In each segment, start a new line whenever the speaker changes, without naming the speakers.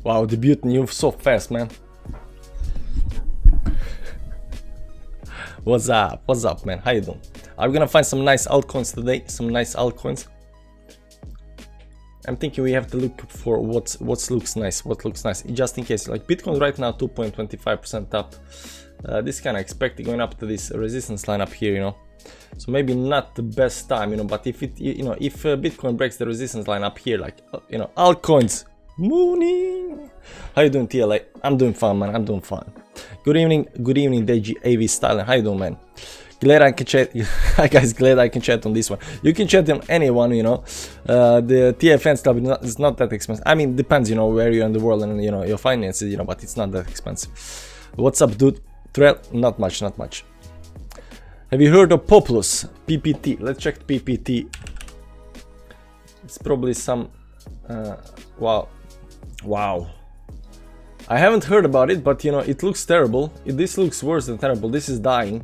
Wow, debuting you so fast, man. What's up? What's up, man? How you doing? Are we gonna find some nice altcoins today? Some nice altcoins. I'm thinking we have to look for what looks nice. What looks nice, just in case. Like Bitcoin right now, 2.25% up. This kind of expected going up to this resistance line up here, you know. So maybe not the best time, you know. But if it, you know, if Bitcoin breaks the resistance line up here, like you know, altcoins, morning. How you doing, TLA? I'm doing fine, man. I'm doing fine. Good evening, Deji AV Styling. How you doing, man? Glad I can chat. Guys, glad I can chat on this one. You can chat on anyone, you know. The TFN stuff is not that expensive. I mean, depends, you know, where you're in the world and you know your finances, you know. But it's not that expensive. What's up, dude? Trail? Not much, not much. Have you heard of Populus? PPT. Let's check PPT. It's probably some. Wow. I haven't heard about it, but you know, it looks terrible. This looks worse than terrible. This is dying.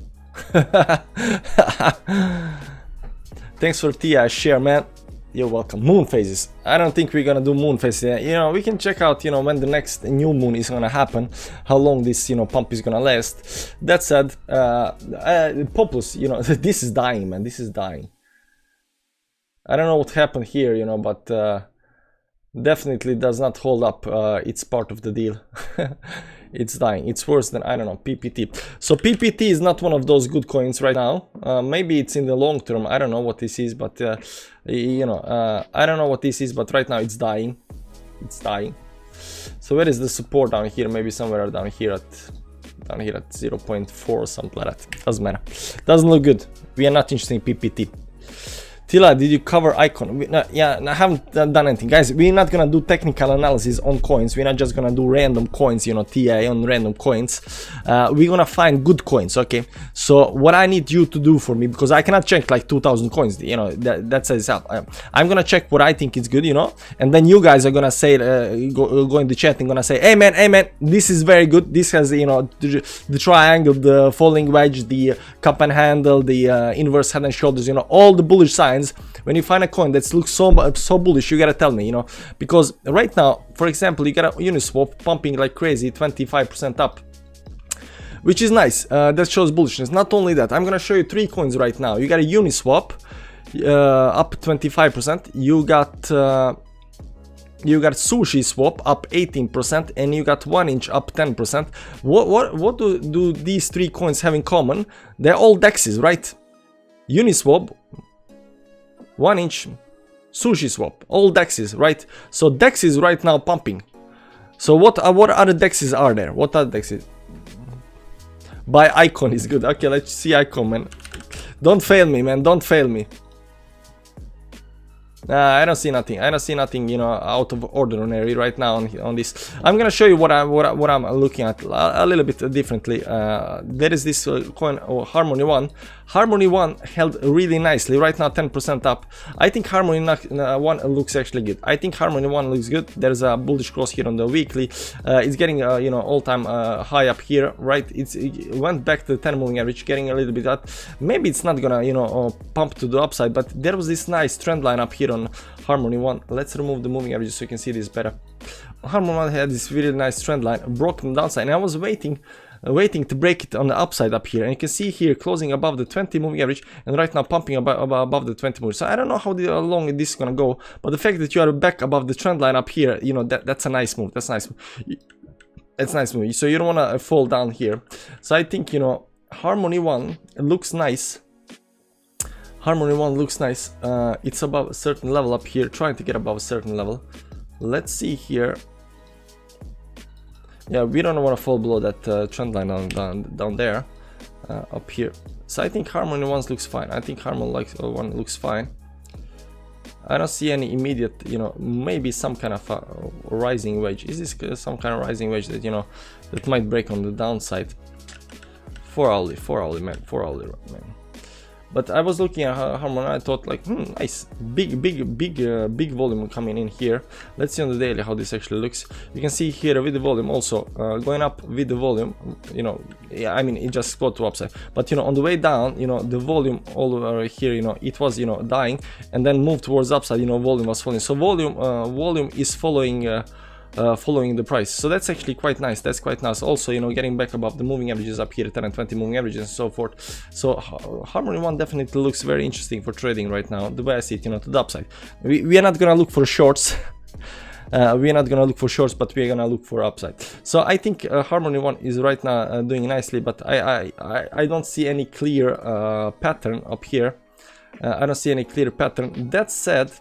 Thanks for TI share, man. You're welcome. Moon phases. I don't think we're gonna do moon phases. You know, we can check out, you know, when the next new moon is gonna happen, how long this, you know, pump is gonna last. That said, Populus, you know, this is dying, man. This is dying. I don't know what happened here, you know, but definitely does not hold up. It's part of the deal. It's dying. It's worse than, I don't know, PPT. So PPT is not one of those good coins right now. Maybe it's in the long term. I don't know what this is, but you know, I don't know what this is, but right now it's dying. It's dying. So where is the support down here? Maybe somewhere down here at 0.4 or something like that. Doesn't matter. Doesn't look good. We are not interested in PPT. Tila, did you cover icon? Yeah, I haven't done anything. Guys, we're not gonna do technical analysis on coins. We're not just gonna do random coins, you know, TI on random coins. We're gonna find good coins, okay? So what I need you to do for me, because I cannot check like 2,000 coins, you know, that says up. I'm gonna check what I think is good, you know, and then you guys are gonna say, go in the chat and gonna say, hey man, this is very good. This has, you know, the triangle, the falling wedge, the cup and handle, the inverse head and shoulders, you know, all the bullish signs. When you find a coin that looks so bullish, you gotta tell me, you know, because right now, for example, you got a Uniswap pumping like crazy, 25% up, which is nice. That shows bullishness. Not only that, I'm gonna show you 3 coins right now. You got a Uniswap up 25%. You got Sushi Swap up 18%, and you got 1inch up 10%. What do these 3 coins have in common? They're all DEXs, right? Uniswap, 1inch, Sushi Swap, all DEXs, right? So DEXs right now pumping. So what other DEXs are there? What other DEXs? Buy icon is good. Okay, let's see icon, man. Don't fail me, man. Don't fail me. I don't see nothing. I don't see nothing, you know, out of ordinary right now on this. I'm gonna show you what I'm looking at a little bit differently. There is this coin, Harmony 1. Harmony 1 held really nicely right now, 10% up. I think Harmony 1 looks actually good. I think Harmony 1 looks good. There's a bullish cross here on the weekly. It's getting you know, all-time high up here, right? It went back to the 10 moving average, getting a little bit up. Maybe it's not gonna, you know, pump to the upside, but there was this nice trend line up here on Harmony 1. Let's remove the moving average so you can see this better. Harmony 1 had this really nice trend line, broke the downside, and I was waiting to break it on the upside up here, and you can see here closing above the 20 moving average, and right now pumping above the 20 moving. So I don't know how long this is gonna go, but the fact that you are back above the trend line up here, you know, that's a nice move. That's a nice move. It's a nice move. So you don't want to fall down here. So I think, you know, Harmony 1 looks nice. Harmony 1 looks nice. It's above a certain level up here, trying to get above a certain level. Let's see here. Yeah, we don't want to fall below that trend line down there, up here. So I think Harmony 1 looks fine. I think Harmony 1 looks fine. I don't see any immediate, you know, maybe some kind of rising wedge. Is this some kind of rising wedge that, you know, that might break on the downside? 4 hourly, man. But I was looking at Harmony, I thought like, nice, big volume coming in here. Let's see on the daily how this actually looks. You can see here with the volume also going up with the volume. You know, yeah, I mean it just got to upside. But you know, on the way down, you know, the volume all over here, you know, it was, you know, dying and then moved towards upside. You know, volume was falling. So volume is following following the price. So that's actually quite nice. That's quite nice. Also, you know, getting back above the moving averages up here, 10 and 20 moving averages and so forth. So Harmony One definitely looks very interesting for trading right now. The way I see it, you know, to the upside. We are not gonna look for shorts. We are not gonna look for shorts, but we are gonna look for upside. So I think Harmony One is right now doing nicely, but I don't see any clear pattern up here. I don't see any clear pattern. That said,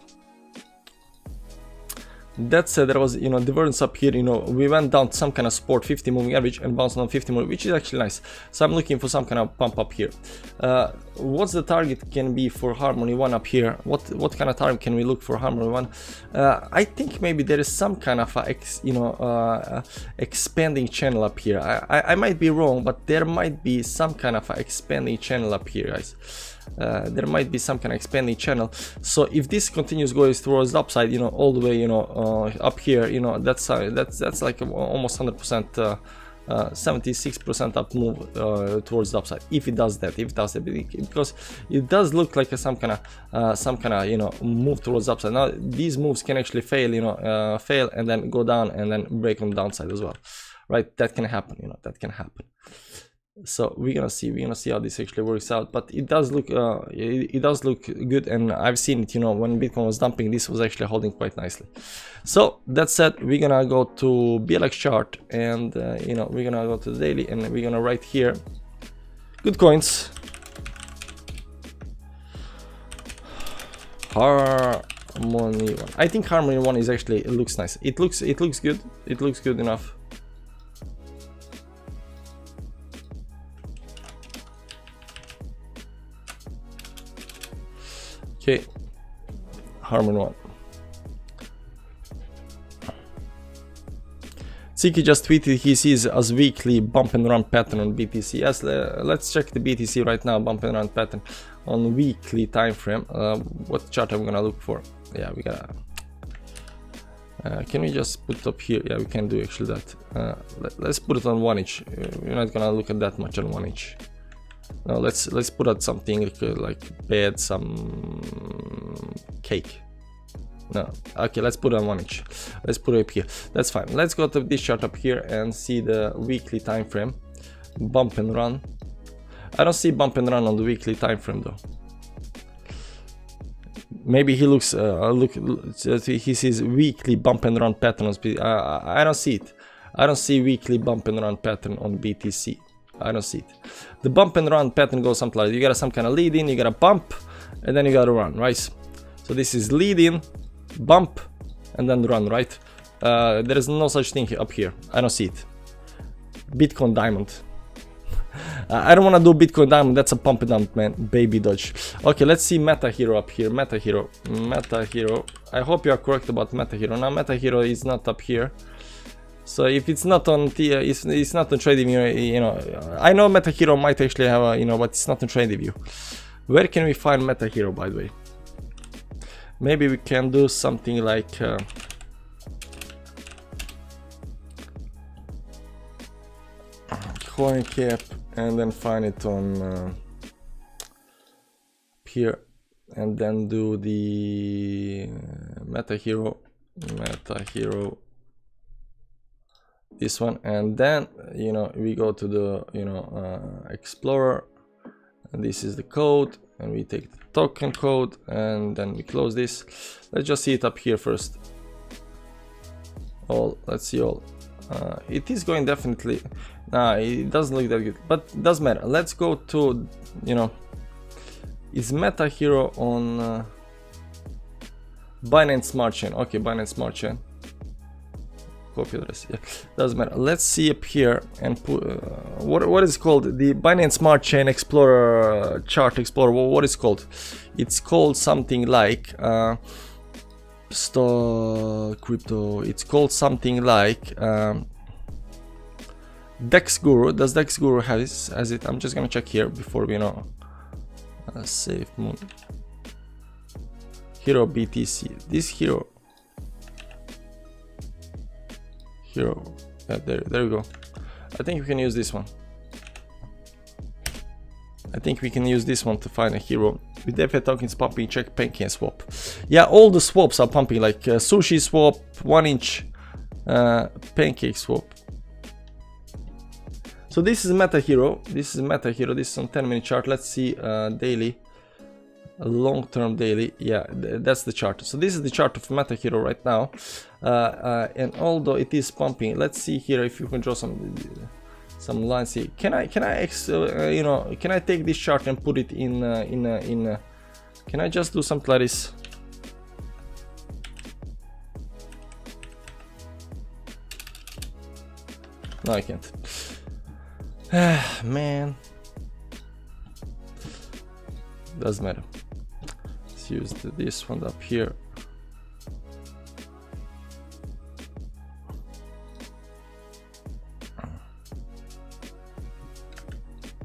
there was, you know, divergence up here. You know, we went down to some kind of support 50 moving average and bounced on 50 moving, which is actually nice. So I'm looking for some kind of pump up here. What's the target can be for Harmony One up here? What kind of target can we look for Harmony One? I think maybe there is some kind of expanding channel up here. I might be wrong, but there might be some kind of expanding channel up here, guys. There might be some kind of expanding channel. So if this continues going towards the upside, you know, all the way, you know, up here, you know, that's like almost 100%, 76% up move towards the upside. If it does that, because it does look like some kind of you know, move towards the upside. Now these moves can actually fail, you know, fail and then go down and then break on the downside as well, right? That can happen, you know, that can happen. So we're gonna see how this actually works out, but it does look good, and I've seen it, you know, when Bitcoin was dumping, this was actually holding quite nicely. So that said, we're gonna go to BLX chart, and you know, we're gonna go to the daily, and we're gonna write here good coins, Harmony One. I think Harmony One is actually, it looks nice. It looks good. It looks good enough. Okay, Harmony One. Siki just tweeted he sees as weekly bump and run pattern on BTC. Yes, let's check the BTC right now, bump and run pattern on weekly time frame. What chart I'm gonna look for? Yeah, we gotta. Can we just put it up here? Yeah, we can do actually that. Let's put it on 1 inch. We're not gonna look at that much on 1 inch. Now let's put out something like bed, some cake. No, okay, let's put it on 1 inch. Let's put it up here. That's fine. Let's go to this chart up here and see the weekly time frame. Bump and run. I don't see bump and run on the weekly time frame though. Maybe he looks he sees weekly bump and run pattern on I don't see it. I don't see weekly bump and run pattern on BTC. I don't see it. The bump and run pattern goes something like, you got some kind of lead in, you got a bump, and then you got to run, right? So this is lead in, bump, and then run, right? There is no such thing up here. I don't see it. Bitcoin diamond. I don't want to do Bitcoin diamond. That's a pump and dump, man. Baby dodge. Okay, let's see Meta Hero up here. Meta Hero. I hope you are correct about Meta Hero. Now Meta Hero is not up here. So if it's not on it's not on TradingView, you know, I know Meta Hero might actually have a, you know, but it's not on TradingView. Where can we find Meta Hero, by the way? Maybe we can do something like CoinCap and then find it on here, and then do the Meta Hero, this one, and then, you know, we go to the, you know, Explorer, and this is the code, and we take the token code, and then we close this. Let's just see it up here first. All, let's see all. It is going definitely. Nah, it doesn't look that good, but it doesn't matter. Let's go to, you know, is Meta Hero on Binance Smart Chain? Okay, Binance Smart Chain. Copy address. Yeah, doesn't matter. Let's see up here and put what is called the Binance Smart Chain Explorer chart explorer. What is called? It's called something like stock crypto. It's called something like Dex Guru. Does Dex Guru has it? I'm just gonna check here before we, you know, Safe Moon Hero BTC. This Hero. Yeah, there we go. I think we can use this one. I think we can use this one to find a hero. With DeFi tokens pumping, check Pancake swap. Yeah, all the swaps are pumping, like sushi swap, 1 inch, pancake swap. So this is Meta Hero. This is Meta Hero. This is on 10-minute chart. Let's see daily, long-term daily. Yeah, that's the chart. So this is the chart of Meta Hero right now. And although it is pumping, let's see here if you can draw some lines here. Can I you know, can I take this chart and put it in can I just do something like this? No, I can't. Man, doesn't matter. Let's use this one up here.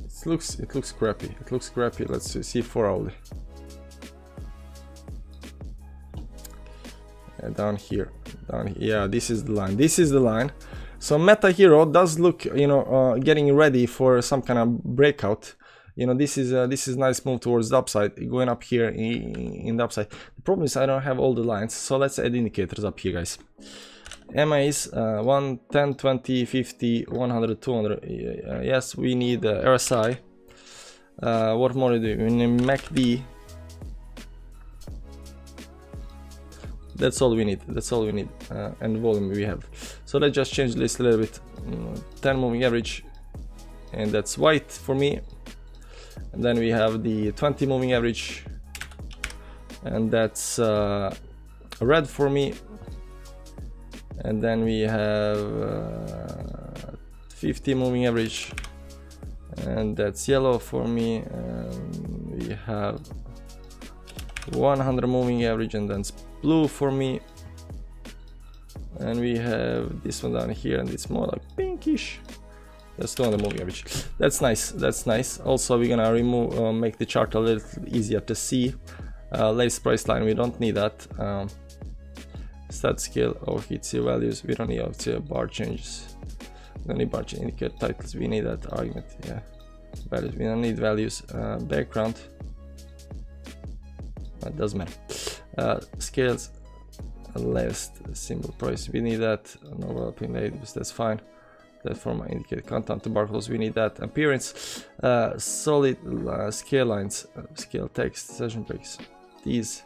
It looks crappy. It looks crappy. Let's see 4 hourly. Down here, yeah, this is the line. This is the line. So Meta Hero does look, you know, getting ready for some kind of breakout. You know, this is nice move towards the upside, going up here in the upside. The problem is I don't have all the lines, so let's add indicators up here, guys. MAs 1, 10, 20, 50, 100, 200. Yes, we need RSI. What more do we need? MACD. That's all we need. That's all we need. And volume we have. So let's just change this a little bit. 10 moving average, and that's white for me. And then we have the 20 moving average, and that's red for me. And then we have 50 moving average, and that's yellow for me. And we have 100 moving average, and then it's blue for me. And we have this one down here, and it's more like pinkish. That's 200 moving average. That's nice. That's nice. Also, we're gonna remove, make the chart a little easier to see. Latest price line, we don't need that. Stat scale, OHTC values, we don't need OHTC bar changes. We don't need bar change, indicate titles, we need that argument, yeah. Values, we don't need values. Background, that doesn't matter. Scales, last symbol price, we need that. Normal pin labels, that's fine. That format indicate content to barcodes, we need that. Appearance, solid scale lines, scale text, session breaks. These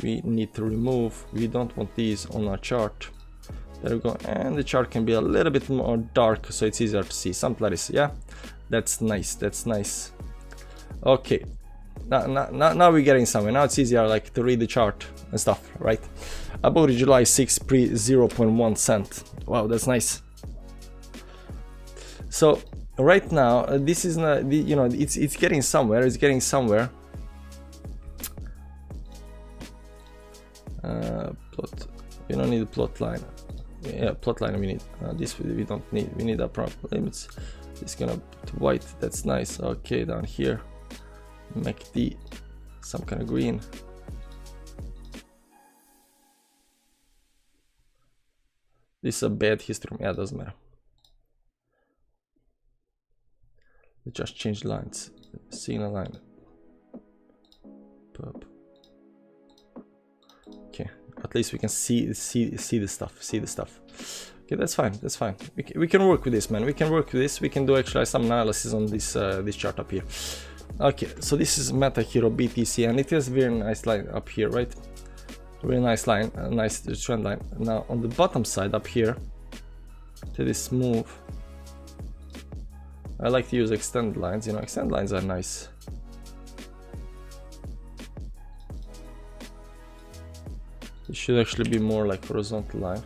we need to remove. We don't want these on our chart. There we go. And the chart can be a little bit more dark, so it's easier to see. Something like this, yeah. That's nice. That's nice. Okay. Now we're getting somewhere. Now it's easier, like, to read the chart and stuff, right? About July 6 pre 0.1 cent. Wow, that's nice. So right now, this is not, you know, it's getting somewhere. It's getting somewhere. Plot. We don't need a plot line. Yeah, plot line we need. This we don't need. We need our prompt limits. It's gonna to white. That's nice. Okay, down here, MACD, some kind of green. This is a bad history. Yeah, doesn't matter. Let's just change lines. Signal line. Pop. Okay, at least we can see the stuff. Okay, that's fine. That's fine. We can work with this, man. We can work with this. We can do actually some analysis on this this chart up here. Okay, so this is Meta Hero BTC, and it has a very nice line up here, right? Very nice line, a nice trend line. Now on the bottom side up here, to this move, I like to use extended lines. You know, extended lines are nice. It should actually be more like horizontal line.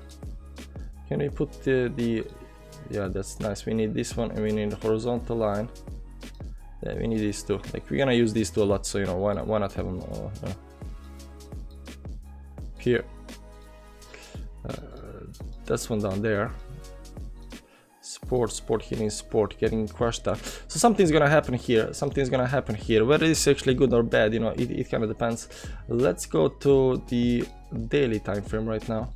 Can we put the yeah, that's nice. We need this one, and we need a horizontal line. Yeah, we need these two. Like, we're gonna use these two a lot, so you know, why not have them here. That's one down there. Sport hitting sport, getting crushed out. So something's gonna happen here. Something's gonna happen here. Whether it's actually good or bad, you know, it kind of depends. Let's go to the daily time frame right now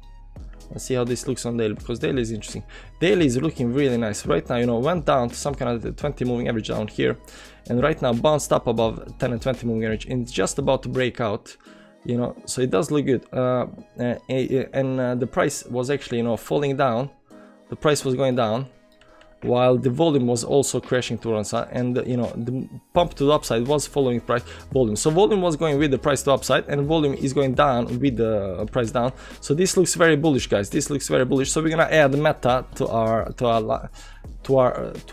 and see how this looks on daily, because daily is interesting. Daily is looking really nice right now. You know, went down to some kind of 20 moving average down here, and right now bounced up above 10 and 20 moving average, and it's just about to break out. you know, so it does look good. And the price was actually, you know, falling down. The price was going down while the volume was also crashing towards us, and you know, the pump to the upside was following price volume. So volume was going with the price to upside, and volume is going down with the price down. So this looks very bullish, guys. This looks very bullish. So we're gonna add meta to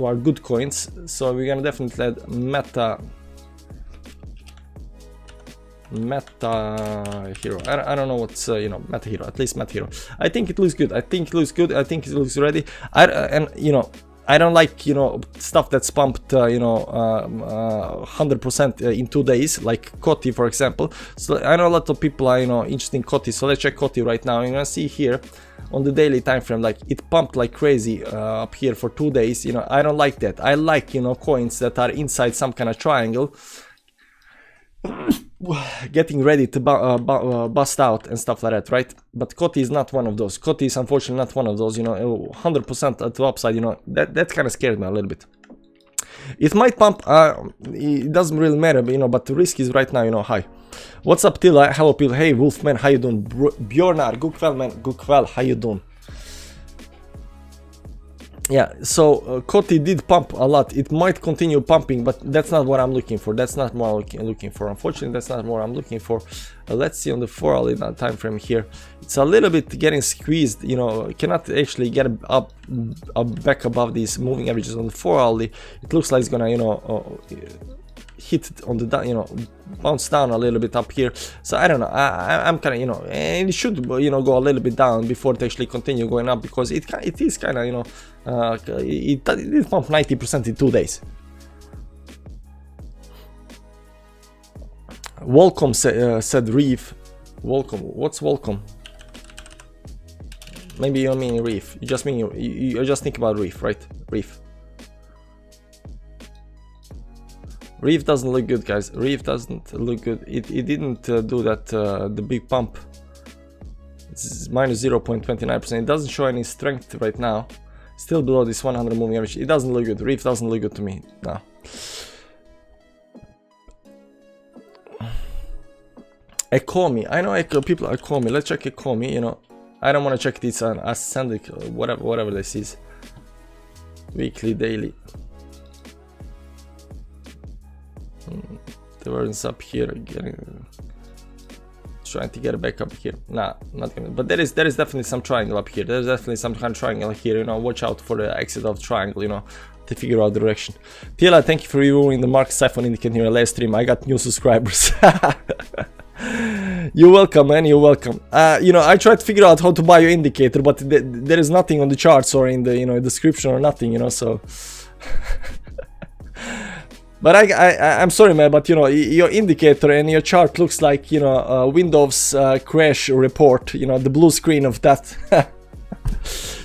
our good coins. So we're gonna definitely add meta hero. I don't know what's you know, meta hero, at least meta hero. I think it looks good. I think it looks good. I think it looks ready. And you know, I don't like, you know, stuff that's pumped, you know, 100% in 2 days, like Coty, for example. So I know a lot of people are, you know, interested in Coty. So let's check Coty right now. You're gonna see here on the daily time frame, like it pumped like crazy up here for 2 days. You know, I don't like that. I like, you know, coins that are inside some kind of triangle, getting ready to bust out and stuff like that, right? But Coty is not one of those. Coty is unfortunately not one of those, you know, 100% to upside, you know, that kind of scared me a little bit. It might pump, it doesn't really matter, but, you know, but the risk is right now, you know, high. What's up, Tilla? Hello, people. Hey, Wolfman, how you doing? Bjornar, good kväll, man. Good kväll, how you doing? Yeah, so Coty did pump a lot. It might continue pumping, but that's not what I'm looking for. That's not what I'm looking for. Unfortunately, that's not what I'm looking for. Let's see on the 4-hourly time frame here. It's a little bit getting squeezed. You know, cannot actually get up back above these moving averages on the 4-hourly. It looks like it's gonna, you know, hit on the down, you know, bounce down a little bit up here. So I don't know. I'm kind of, you know, and it should, you know, go a little bit down before it actually continue going up, because it is kind of, you know, it did pump 90% in 2 days. Welcome said Reef. Welcome. What's welcome? Maybe you don't mean Reef. You just mean you just think about Reef, right? Reef. Reef doesn't look good, guys. Reef doesn't look good. It didn't do that, the big pump. It's minus 0.29%. It doesn't show any strength right now. Still below this 100 moving average. It doesn't look good. Reef doesn't look good to me. No. Ecomi. I know people are Ecomi. Let's check Ecomi. You know, I don't want to check this on Ascendic, whatever this is. Weekly, daily. The versions up here, trying to get it back up here. Nah, not gonna. But there is definitely some triangle up here. There's definitely some kind of triangle here. You know, watch out for the exit of triangle. You know, to figure out the direction. Tila, thank you for reviewing the Mark Siphon indicator in your last stream. I got new subscribers. You're welcome, man. You're welcome. You know, I tried to figure out how to buy your indicator, but there is nothing on the charts or in the, you know, description or nothing. You know, so. But I'm sorry, man, but you know, your indicator and your chart looks like, you know, Windows crash report, you know, the blue screen of that.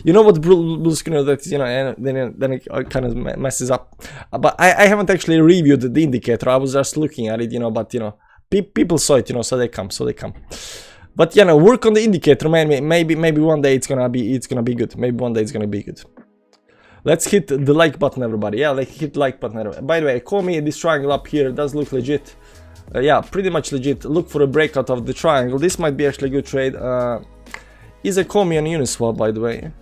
You know what the blue screen of that is, you know, and then it kind of messes up. But I haven't actually reviewed the indicator. I was just looking at it, you know, but you know, people saw it, you know, so they come. But you know, work on the indicator, man. Maybe one day it's gonna be good. Maybe one day it's gonna be good. Let's hit the like button, everybody. Yeah, like hit like button, everybody. By the way, call me this triangle up here. It does look legit. Yeah, pretty much legit. Look for a breakout of the triangle. This might be actually a good trade. Is a call me on Uniswap, by the way.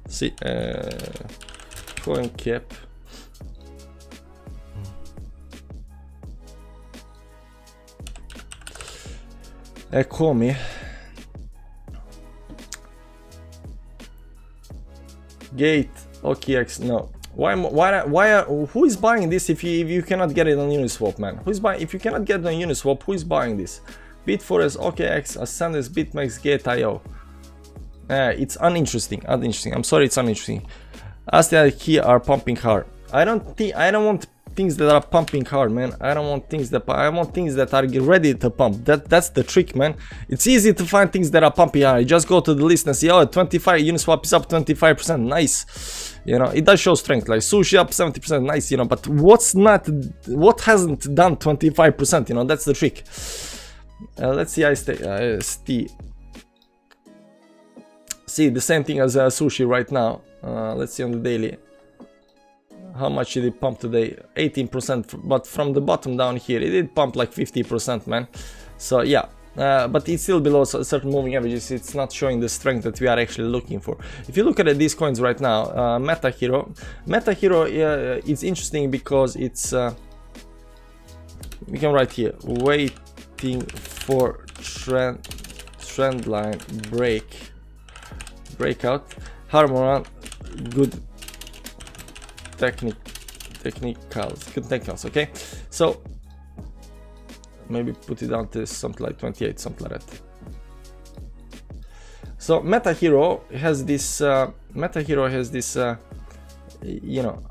See, coin cap. Call me. Gate, OKX, no. Why? Who is buying this if you cannot get it on Uniswap, man? Who's buying? If you cannot get it on Uniswap, who is buying this? Bitforest, OKX, Ascendis, BitMEX, Gate.io. It's uninteresting. I'm sorry, it's uninteresting. As the key are pumping hard. I don't want things that are pumping hard, man. I want things that are ready to pump. That's the trick, man. It's easy to find things that are pumping hard. You just go to the list and see, oh, 25 Uniswap is up 25%, nice. You know, it does show strength. Like Sushi up 70%, nice. You know, but what hasn't done 25%? You know, that's the trick. Let's see. See the same thing as Sushi right now. Let's see on the daily. How much did it pump today? 18%, but from the bottom down here, it did pump like 50%, man. So yeah, but it's still below certain moving averages. It's not showing the strength that we are actually looking for. If you look at these coins right now, Meta Hero, it's interesting because it's, we can write here, waiting for trend line breakout, Harmon, good technicals, okay? So maybe put it down to something like 28, something like that. So Meta Hero has this you know,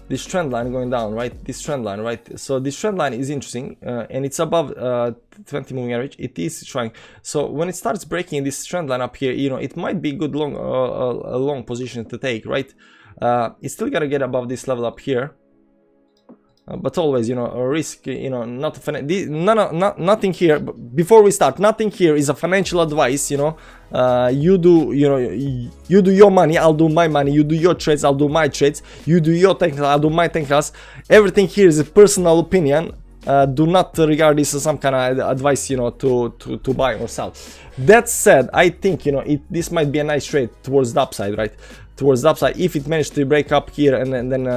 this trend line going down, right? This trend line, right? So this trend line is interesting, and it's above 20 moving average. It is trying. So when it starts breaking this trend line up here, you know, it might be good long, a long position to take, right? It's still gotta get above this level up here. But always, you know, a risk, you know, nothing here. Before we start, nothing here is a financial advice, you know. You do your money, I'll do my money. You do your trades, I'll do my trades. You do your technical, I'll do my technicals. Everything here is a personal opinion. Do not regard this as some kind of advice, you know, to buy or sell. That said, I think, you know, this might be a nice trade towards the upside, right? Towards the upside, if it managed to break up here and then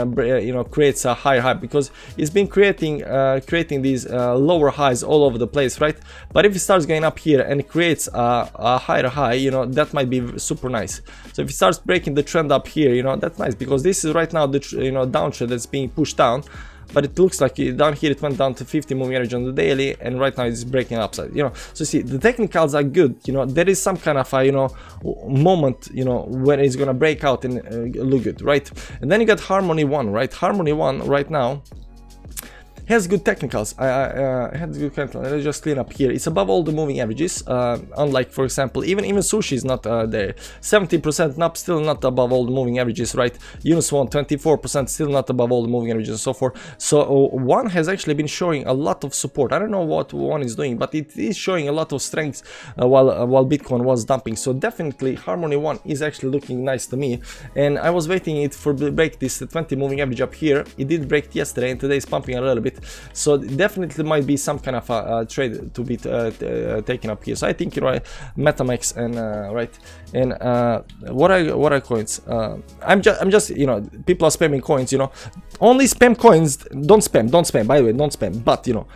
you know, creates a higher high, because it's been creating these lower highs all over the place, right? But if it starts going up here and creates a higher high, you know, that might be super nice. So if it starts breaking the trend up here, you know, that's nice, because this is right now the downtrend that's being pushed down. But it looks like down here it went down to 50 moving average on the daily, and right now it's breaking upside, you know. So see, the technicals are good, you know. There is some kind of a, you know, moment, you know, when it's gonna break out and look good, right? And then you got Harmony 1, right? Harmony 1 right now has good technicals. Has good technicals. Let's just clean up here. It's above all the moving averages. Unlike, for example, even Sushi is not there. 70% up, still not above all the moving averages, right? Uniswan 24%, still not above all the moving averages and so forth. So one has actually been showing a lot of support. I don't know what one is doing, but it is showing a lot of strength while Bitcoin was dumping. So definitely Harmony 1 is actually looking nice to me. And I was waiting it for break this 20 moving average up here. It did break yesterday, and today is pumping a little bit. So definitely might be some kind of a trade to be taken up here. So I think, you know, MetaMax and right, and what are coins? I'm just you know, people are spamming coins, you know. Only spam coins. Don't spam. By the way, don't spam. But you know,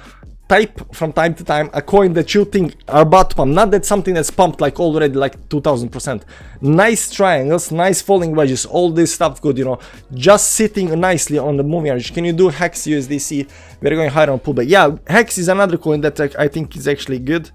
type from time to time a coin that you think are about to pump, not that something that's pumped like already like 2000%. Nice triangles, nice falling wedges, all this stuff good, you know, just sitting nicely on the moving average. Can you do Hex USDC? We're going higher on pullback. Yeah, Hex is another coin that I think is actually good.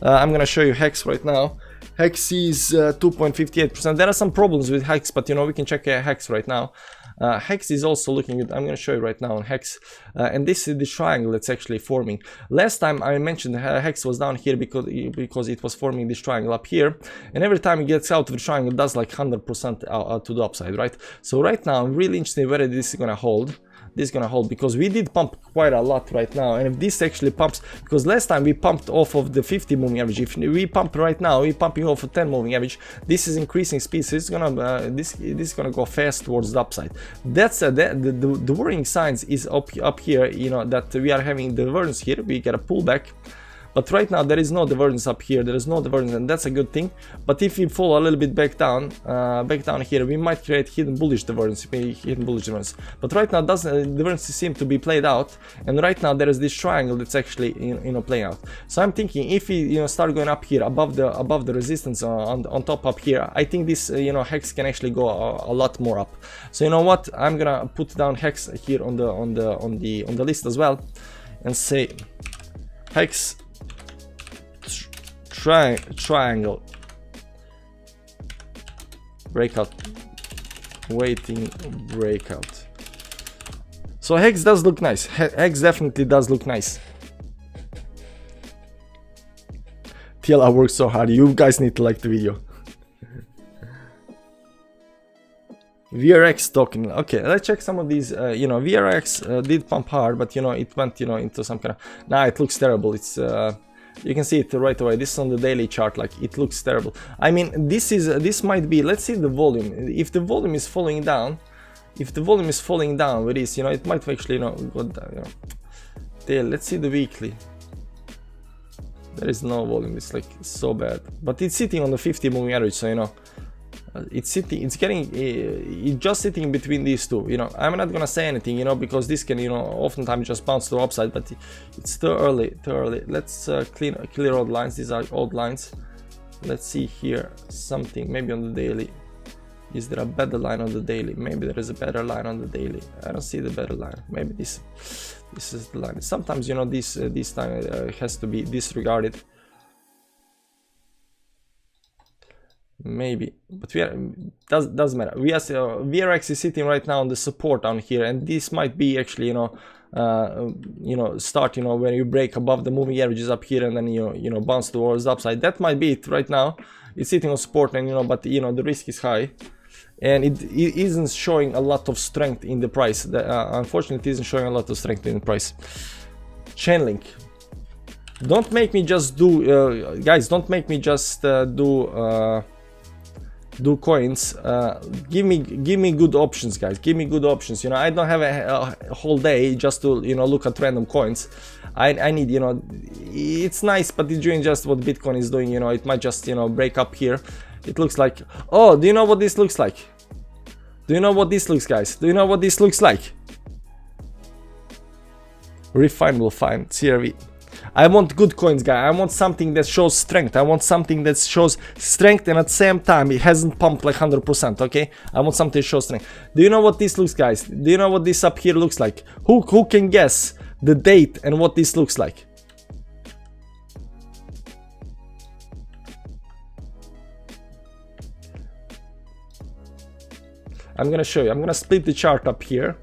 I'm gonna show you Hex right now. Hex is 2.58%. There are some problems with Hex, but you know, we can check Hex right now. Hex is also looking good. I'm going to show you right now on Hex, and this is the triangle that's actually forming. Last time I mentioned Hex was down here because it was forming this triangle up here, and every time it gets out of the triangle it does like 100% out to the upside, right? So right now I'm really interested whether this is going to hold. This is gonna hold, because we did pump quite a lot right now, and if this actually pumps, because last time we pumped off of the 50 moving average, if we pump right now, we're pumping off of 10 moving average. This is increasing speed, so it's gonna this is gonna go fast towards the upside. That's the worrying signs is up here, you know, that we are having divergence here. We get a pullback. But right now there is no divergence up here, there is no divergence, and that's a good thing. But if we fall a little bit back down here, we might create hidden bullish divergence, But right now divergence seem to be played out, and right now there is this triangle that's actually, you know, playing out. So I'm thinking if we, you know, start going up here above the resistance on top up here, I think this you know, Hex can actually go a lot more up. So you know what, I'm gonna put down Hex here on the list as well, and say Hex triangle breakout, waiting breakout. So Hex does look nice. Hex definitely does look nice. TLR works so hard. You guys need to like the video. VRX token. Okay, let's check some of these. You know, VRX did pump hard, but you know, it went, you know, into some kind of. Nah, it looks terrible. It's You can see it right away. This is on the daily chart, like it looks terrible. I mean, this might be, let's see the volume. If the volume is falling down, with this, you know, it might actually, you know, go down, you know. There, let's see the weekly. There is no volume, it's like so bad. But it's sitting on the 50 moving average, so you know, it's just sitting between these two. You know, I'm not gonna say anything, you know, because this can, you know, oftentimes just bounce to the upside, but it's too early. Let's clear old lines. These are old lines. Let's see here something, maybe on the daily. Is there a better line on the daily? Maybe there is a better line on the daily. I don't see the better line. Maybe this is the line. Sometimes, you know, this time has to be disregarded. Maybe, but doesn't matter. VRX is sitting right now on the support down here, and this might be actually, you know, start, you know, when you break above the moving averages up here, and then you know bounce towards the upside. That might be it right now. It's sitting on support, and you know, but you know the risk is high. And it isn't showing a lot of strength in the price. Unfortunately, it isn't showing a lot of strength in the price. Chainlink. Don't make me just do, guys. Don't make me just do coins. Give me good options, guys. Give me good options. You know, I don't have a whole day just to, you know, look at random coins. I need, you know, it's nice, but it's doing just what Bitcoin is doing. You know, it might just, you know, break up here. It looks like, oh, do you know what this looks like? Do you know what this looks, guys? Do you know what this looks like? Refinable fine, CRV. I want good coins, guy. I want something that shows strength. I want something that shows strength, and at the same time it hasn't pumped like 100%, okay? I want something that shows strength. Do you know what this looks, guys? Do you know what this up here looks like? Who can guess the date and what this looks like? I'm gonna show you. I'm gonna split the chart up here.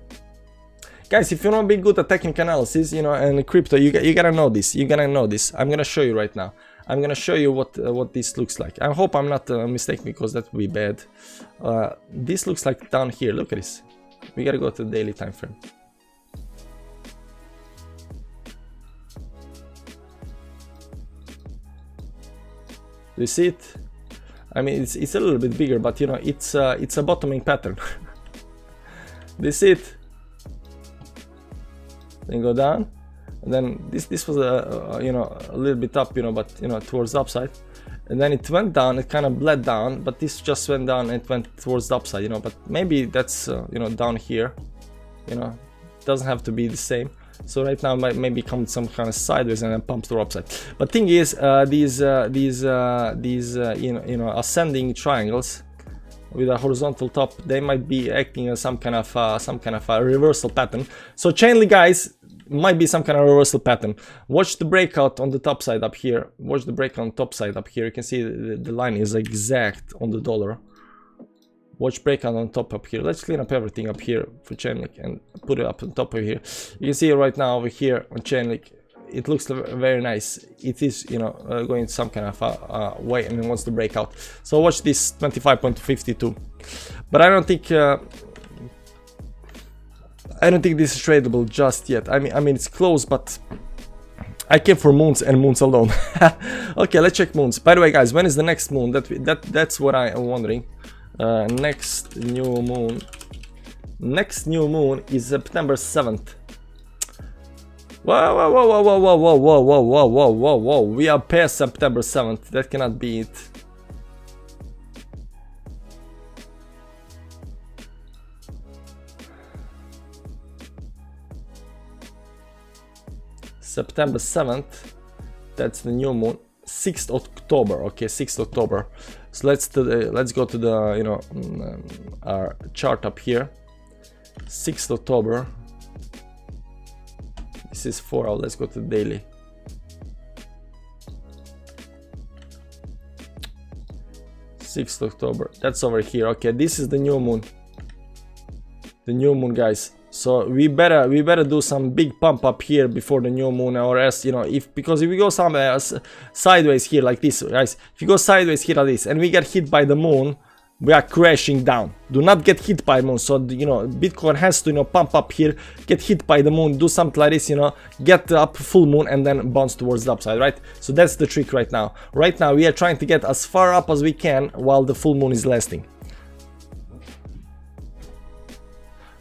Guys, if you want to be good at technical analysis, you know, and crypto, you gotta know this. You gotta know this. I'm gonna show you right now. I'm gonna show you what this looks like. I hope I'm not mistaken, because that would be bad. This looks like down here. Look at this. We gotta go to the daily time frame. Do you see it? I mean, it's a little bit bigger, but you know, it's a bottoming pattern. Do you see it? Then go down, and then this was you know, a little bit up, you know, but you know, towards the upside, and then it went down. It kind of bled down, but this just went down and it went towards the upside, you know. But maybe that's you know, down here, you know, doesn't have to be the same. So right now might maybe come some kind of sideways and then pumps to the upside. But thing is, these you know, ascending triangles with a horizontal top, they might be acting as some kind of a reversal pattern. So Chainlink, guys, might be some kind of reversal pattern. Watch the breakout on the top side up here. Watch the breakout on the top side up here. You can see the line is exact on the dollar. Watch breakout on top up here. Let's clean up everything up here for Chainlink and put it up on top of here. You can see it right now over here on Chainlink. It looks very nice. It is, you know, going some kind of way, and it wants to break out. So watch this 25.52. But I don't think this is tradable just yet. I mean it's close, but I came for moons and moons alone. Okay, let's check moons. By the way, guys, when is the next moon? That's what I am wondering. Next new moon. Next new moon is September 7th. Whoa. We are past September 7th. That cannot be it. September 7th. That's the new moon. 6th October. Okay, 6th October. So let's go to the, you know, our chart up here. 6th October. This is 4 hours. Let's go to the daily. October. That's over here. Okay, this is the new moon. The new moon, guys. So we better do some big pump up here before the new moon, or else, you know, because if we go somewhere sideways here like this, guys, if you go sideways here like this and we get hit by the moon, we are crashing down. Do not get hit by moon. So you know, Bitcoin has to, you know, pump up here, get hit by the moon, do something like this, you know, get up full moon and then bounce towards the upside, right? So that's the trick right now. Right now we are trying to get as far up as we can while the full moon is lasting.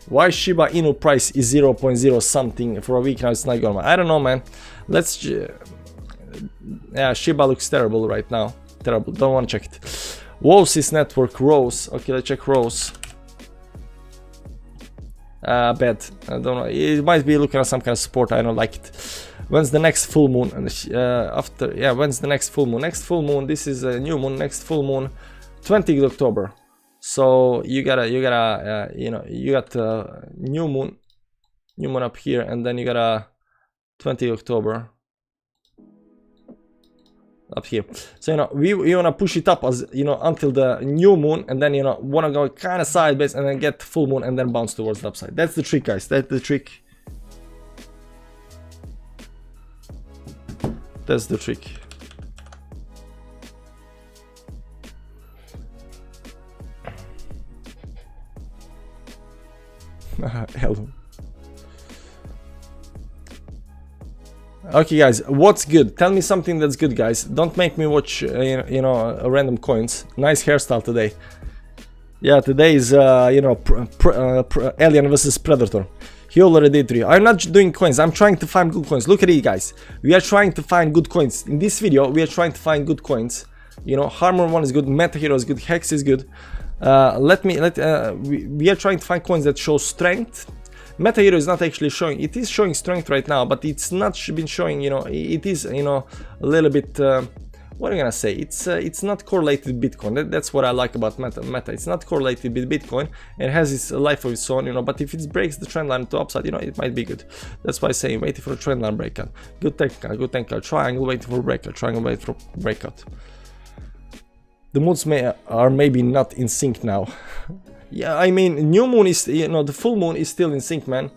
Why Shiba Inu price is 0.0 something for a week now? It's not going. I don't know, man. Let's yeah, Shiba looks terrible right now. Terrible. Don't want to check it. Wosis network rose. Okay, let's check rose. Bad. I don't know. It might be looking at some kind of support. I don't like it. When's the next full moon? After, yeah, when's the next full moon? Next full moon. This is a new moon. Next full moon, 20th October. So you gotta, you know, you got new moon up here, and then you got a 20th October. Up here. So you know, we wanna push it up, as you know, until the new moon, and then you know, wanna go kind of sideways and then get full moon and then bounce towards the upside. That's the trick, guys. That's the trick. That's the trick. Hello. Okay, guys, what's good? Tell me something that's good, guys. Don't make me watch, you know, random coins. Nice hairstyle today. Yeah, today is, you know, Alien versus Predator. He already did 3. I'm not doing coins. I'm trying to find good coins. Look at it, guys. We are trying to find good coins. In this video, we are trying to find good coins. You know, Harmon 1 is good. Meta Hero is good. Hex is good. We are trying to find coins that show strength. Meta Hero is not actually showing. It is showing strength right now, but it's not been showing, you know, it is, you know, a little bit, what am I gonna say? It's not correlated with Bitcoin. That's what I like about Meta. It's not correlated with Bitcoin. It has its life of its own, you know, but if it breaks the trend line to upside, you know, it might be good. That's why I say waiting for a trend line breakout. Good technical, triangle waiting for breakout, triangle waiting for breakout. The moons are maybe not in sync now. Yeah, I mean, new moon is, you know, the full moon is still in sync, man.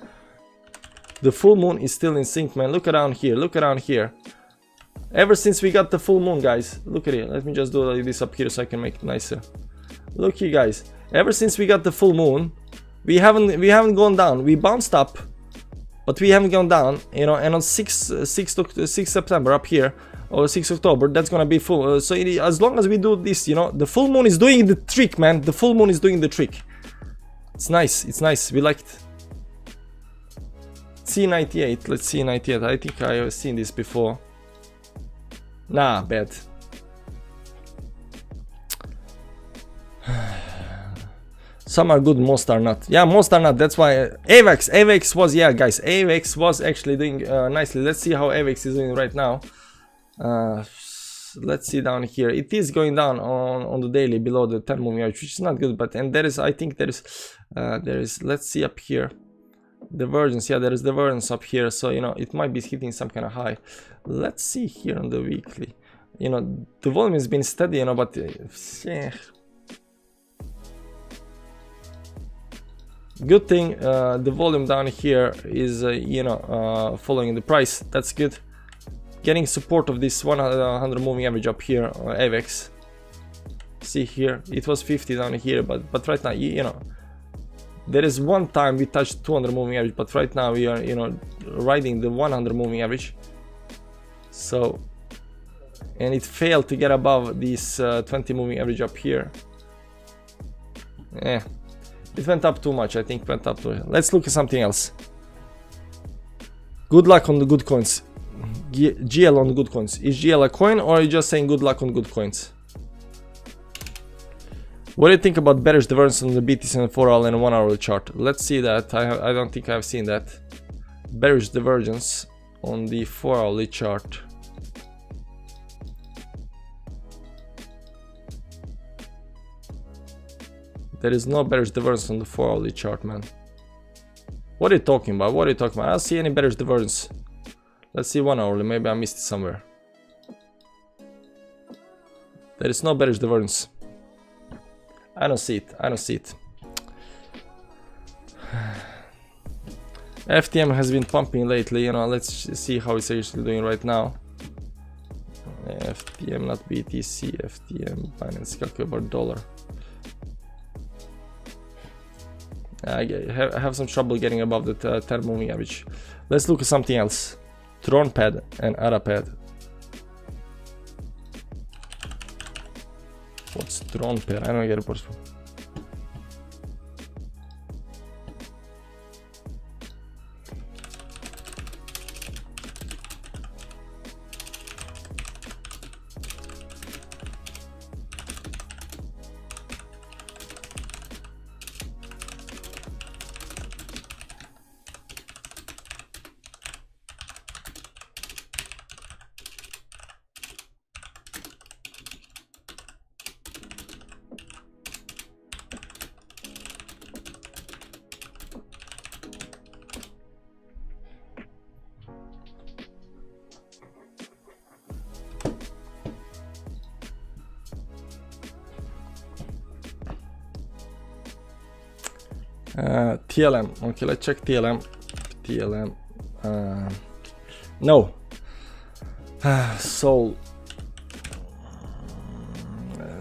The full moon is still in sync, man. Look around here, look around here. Ever since we got the full moon, guys, look at it. Let me just do like this up here so I can make it nicer. Look here, guys. Ever since we got the full moon, we haven't gone down. We bounced up, but we haven't gone down, you know. And on 6 September up here, or 6 October, that's gonna be full. So as long as we do this, you know, the full moon is doing the trick, man. The full moon is doing the trick. It's nice. It's nice. We like it. C98. Let's see 98. I think I have seen this before. Nah, bad. Some are good, most are not. Yeah, most are not. That's why AVAX was, yeah, guys. AVAX was actually doing nicely. Let's see how AVAX is doing right now. Let's see down here. It is going down on the daily below the 10 moving average, which is not good. But and there is, I think there is. Let's see up here. Divergence. Yeah, there is divergence up here. So you know, it might be hitting some kind of high. Let's see here on the weekly. You know, the volume has been steady, you know, but yeah. Good thing the volume down here is you know, following the price. That's good. Getting support of this 100 moving average up here, AVAX. See here, it was 50 down here, but right now, you know, there is one time we touched 200 moving average, but right now we are, you know, riding the 100 moving average. So, and it failed to get above this 20 moving average up here. Yeah, it went up too much. I think went up too. Let's look at something else. Good luck on the good coins. GL on good coins. Is GL a coin, or are you just saying good luck on good coins? What do you think about bearish divergence on the BTC and 4-hour and 1-hour chart? Let's see that. I don't think I've seen that. Bearish divergence on the 4-hourly chart. There is no bearish divergence on the 4-hourly chart, man. What are you talking about? What are you talking about? I don't see any bearish divergence. Let's see 1-hourly. Maybe I missed it somewhere. There is no bearish divergence. I don't see it. I don't see it. FTM has been pumping lately. You know, let's see how it's actually doing right now. FTM, not BTC. FTM, Binance, calculate dollar. I have some trouble getting above the 10 moving average. Let's look at something else. Tron pad and ARA pad. What's Tron pad? I don't get it. TLM. Okay, let's check TLM. TLM. No. So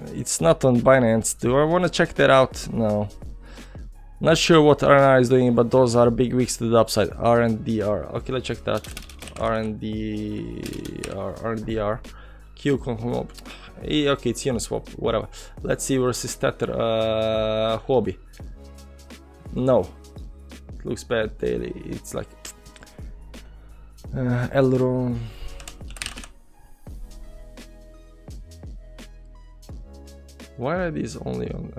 it's not on Binance. Do I want to check that out? No. Not sure what RNR is doing, but those are big weeks to the upside. RNDR. Okay, let's check that. RNDR. Q. Okay, it's Uniswap. Whatever. Let's see versus Tether. Hobby. No, it looks bad daily. It's like Elron. Why are these only on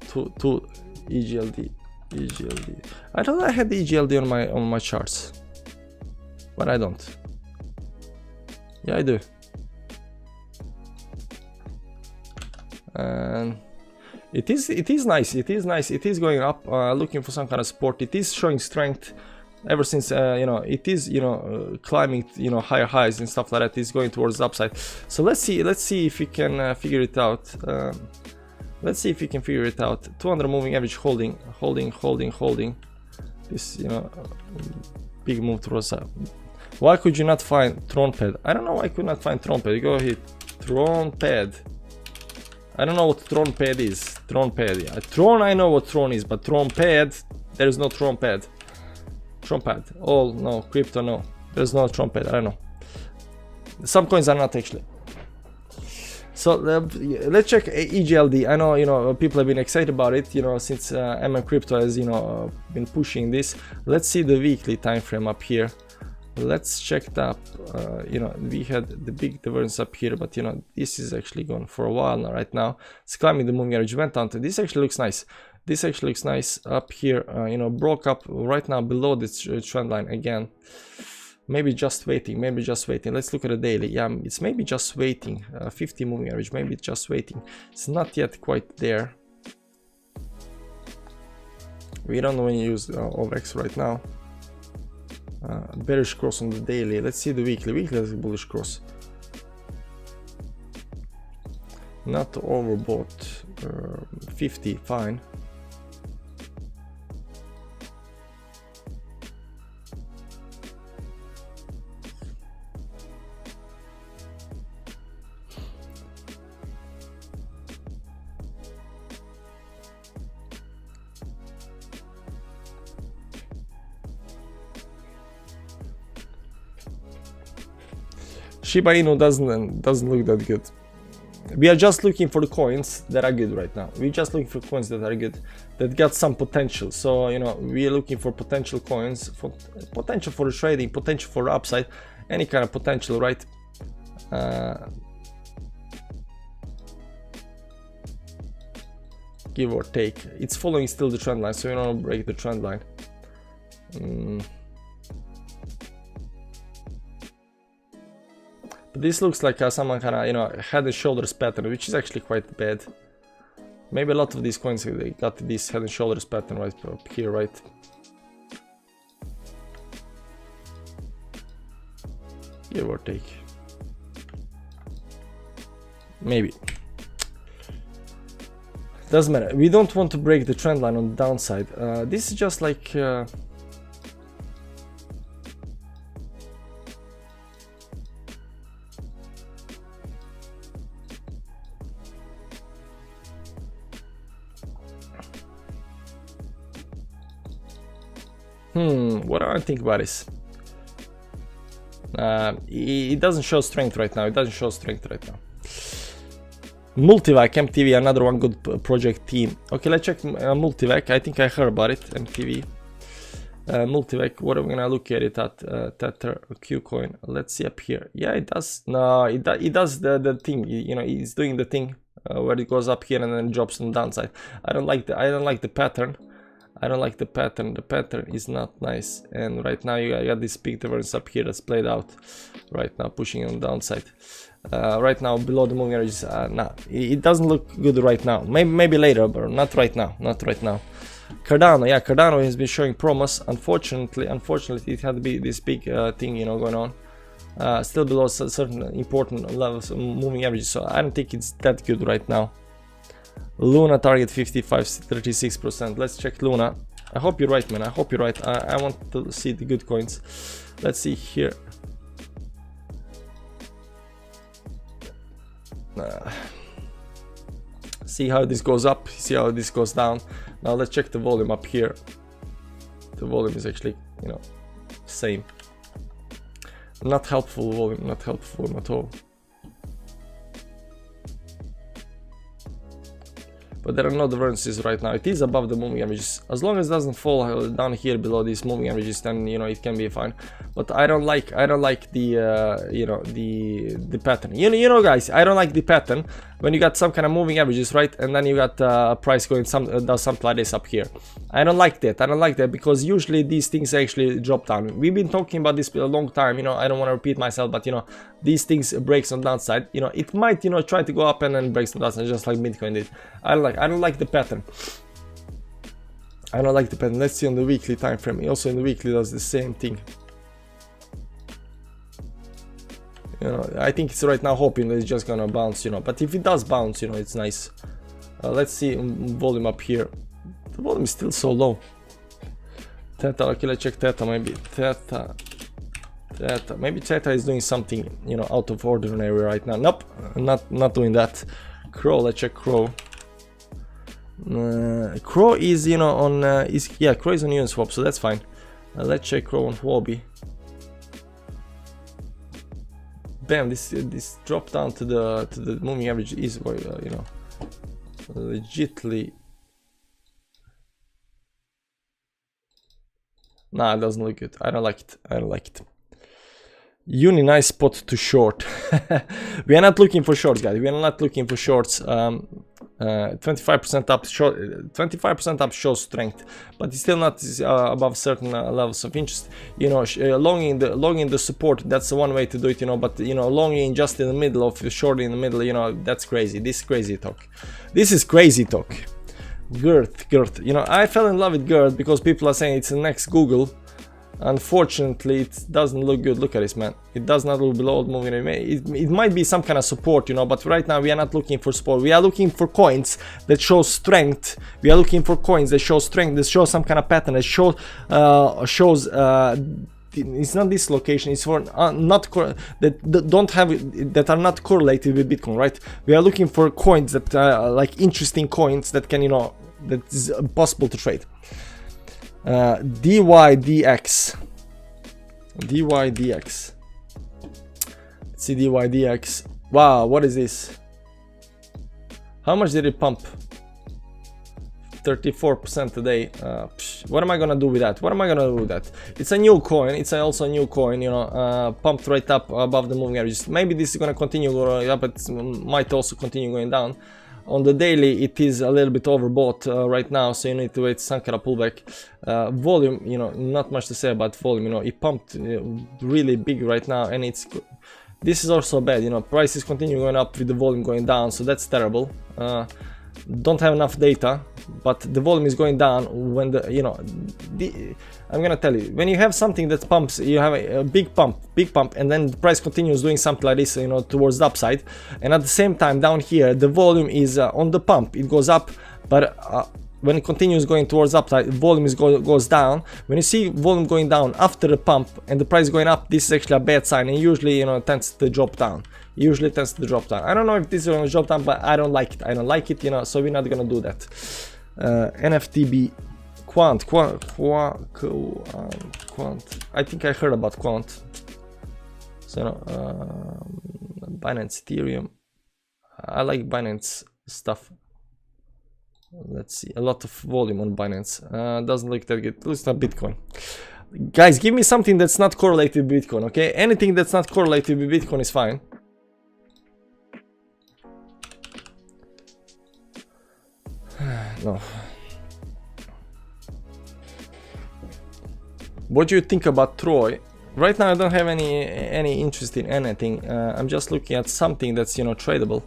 two EGLD? I thought I had the EGLD on my charts, but I don't. Yeah, I do. And it is nice. It is going up, looking for some kind of support. It is showing strength ever since it is climbing higher highs and stuff like that. It's going towards the upside. So let's see if we can figure it out. Let's see if we can figure it out. 200 moving average holding. This big move towards up. Why could you not find Tron pad? I don't know why I could not find Tron pad. You go hit Tron pad. I don't know what Tron pad is. Tron pad. Yeah. Tron, I know what Tron is, but Tron pad, there is no Tron pad. Tron pad. Oh no, crypto no. There's no Tron pad. I don't know. Some coins are not actually. So let's check EGLD. I know people have been excited about it. Since Crypto has been pushing this. Let's see the weekly time frame up here. Let's check it up. We had the big divergence up here, but this is actually gone for a while now. Right now, it's climbing the moving average. Went down to this. Actually looks nice. This actually looks nice up here. Broke up right now below this trend line again. Maybe just waiting. Let's look at the daily. Yeah, it's maybe just waiting. 50 moving average. Maybe just waiting. It's not yet quite there. We don't want to use OVX right now. Bearish cross on the daily. Let's see the weekly. Weekly has a bullish cross. Not overbought. 50, fine. Shiba Inu doesn't look that good. We are just looking for the coins that are good right now. We're just looking for coins that are good, that got some potential. So we are looking for potential coins, for potential for trading, potential for upside, any kind of potential, right? Give or take. It's following still the trend line, so you don't break the trend line. But this looks like someone kind of head and shoulders pattern, which is actually quite bad. Maybe a lot of these coins they got this head and shoulders pattern right up here, right? Give or take. Maybe. Doesn't matter. We don't want to break the trend line on the downside. This is just like What do I think about this? It doesn't show strength right now. It doesn't show strength right now. Multivac, MTV, another one good project team. Okay, let's check Multivac. I think I heard about it. MTV. Multivac. What are we gonna look at it at? Tether, Qcoin. Let's see up here. Yeah, it does. No, it does the thing. You know, it's doing the thing where it goes up here and then drops on the downside. I don't like the pattern. I don't like the pattern. The pattern is not nice. And right now you got this big divergence up here that's played out. Right now pushing on the downside. Right now below the moving averages. Nah, it doesn't look good right now. Maybe later, but not right now. Not right now. Cardano, yeah, Cardano has been showing promise. Unfortunately, it had to be this big thing, you know, going on. Still below certain important levels of moving averages. So I don't think it's that good right now. Luna target 36%. Let's check Luna. I hope you're right, man. I hope you're right. I want to see the good coins. Let's see here. See how this goes up. See how this goes down. Now let's check the volume up here. The volume is actually, you know, same. Not helpful volume. Not helpful at all. But there are no divergences right now. It is above the moving averages. As long as it doesn't fall down here below these moving averages, then you know it can be fine. But I don't like the you know, the pattern. You know guys, I don't like the pattern when you got some kind of moving averages, right? And then you got price going does something like this up here. I don't like that. I don't like that because usually these things actually drop down. We've been talking about this for a long time. You know, I don't want to repeat myself, but you know, these things breaks on downside. You know, it might, you know, try to go up and then breaks on downside, just like Bitcoin did. I don't like the pattern. I don't like the pattern. Let's see on the weekly time frame. Also in the weekly does the same thing. You know, I think it's right now hoping that it's just gonna bounce, you know, but if it does bounce, you know, it's nice. Let's see volume up here. The volume is still so low. Theta, okay, let's check Theta. Maybe Theta, maybe Theta is doing something, you know, out of ordinary right now. Nope, not doing that. Crow, let's check Crow. Crow is, you know, on Crow is on Uniswap, so that's fine. Let's check Crow on Huobi. Bam! This drop down to the moving average is, you know, legitly. Nah, it doesn't look good. I don't like it. I don't like it. Uni, nice spot to short. We are not looking for shorts, guys. We are not looking for shorts. 25% up, 25% up shows strength, but it's still not above certain levels of interest. You know, longing the support. That's one way to do it. You know, but you know, longing just in the middle of short in the middle. You know, that's crazy. This is crazy talk. This is crazy talk. Girth. You know, I fell in love with Girth because people are saying it's the next Google. Unfortunately, it doesn't look good. Look at this, man. It does not look below the moving average. It might be some kind of support, you know, but right now we are not looking for support. We are looking for coins that show strength. We are looking for coins that show strength, that show some kind of pattern, that shows it's not this location. It's for that are not correlated with Bitcoin, right? We are looking for coins that are like interesting coins that can, you know, that is possible to trade. DYDX. Let's see DYDX. Wow, what is this? How much did it pump? 34% today. What am I gonna do with that? What am I gonna do with that? It's a new coin. It's also a new coin, you know, pumped right up above the moving averages. Maybe this is gonna continue going up, but it might also continue going down. On the daily, it is a little bit overbought right now, so you need to wait some kind of pullback. Volume, you know, not much to say about volume. You know, it pumped really big right now, and this is also bad. You know, prices continue going up with the volume going down, so that's terrible. Don't have enough data, but the volume is going down when I'm gonna tell you, when you have something that pumps, you have a big pump, and then the price continues doing something like this, you know, towards the upside, and at the same time down here the volume is on the pump, it goes up, but when it continues going towards upside, volume goes down. When you see volume going down after the pump and the price going up, this is actually a bad sign, and usually, you know, tends to drop down. I don't know if this is gonna drop down, but I don't like it. You know, so we're not gonna do that. NFTB Quant. I think I heard about Quant. So Binance, Ethereum. I like Binance stuff. Let's see, a lot of volume on Binance. Doesn't look that good. Looks like Bitcoin. Guys, give me something that's not correlated with Bitcoin, okay? Anything that's not correlated with Bitcoin is fine. No. What do you think about Troy? Right now I don't have any interest in anything. I'm just looking at something that's, you know, tradable.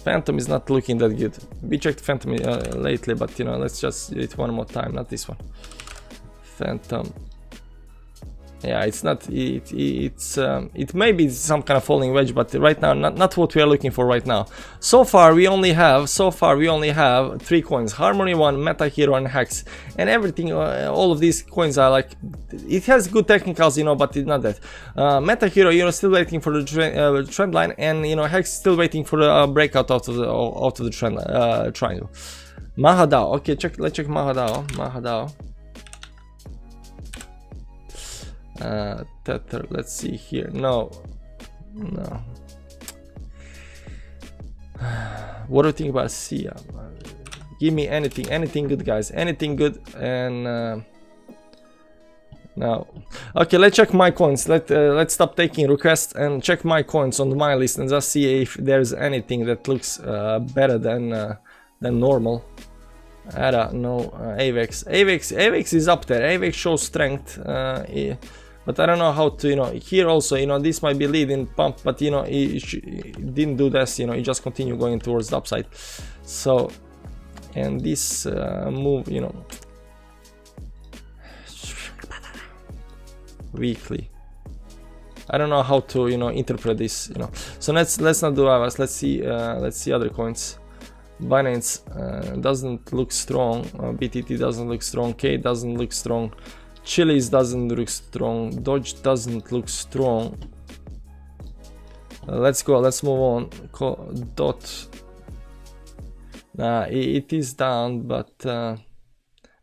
Phantom is not looking that good. We checked Phantom lately, but you know, let's just do it one more time. Not this one. Phantom. Yeah, it's not. It may be some kind of falling wedge, but right now, not what we are looking for right now. So far, we only have 3 coins: Harmony One, Meta Hero, and Hex. And everything, all of these coins are like, it has good technicals, you know, but it's not that. Meta Hero, you know, still waiting for the trend line, and you know, Hex still waiting for the breakout out of the trend triangle. Mahadao. Okay, let's check Mahadao. Tether, let's see here. No. What do you think about Sia? Give me anything good, guys, anything good. And now, okay, let's check my coins. Let's stop taking requests and check my coins on my list and just see if there's anything that looks better than normal. ADA, no. AVEX is up there. AVEX shows strength. But I don't know how to, you know, here also, you know, this might be leading pump, but you know, it didn't do this, you know, it just continue going towards the upside. So, and this move, you know, weekly, I don't know how to, you know, interpret this, you know. So let's not do ours. Let's see other coins. Binance doesn't look strong. BTT doesn't look strong. K doesn't look strong. Chili's doesn't look strong. Doge doesn't look strong. Let's go. Let's move on. Dot. It is down, but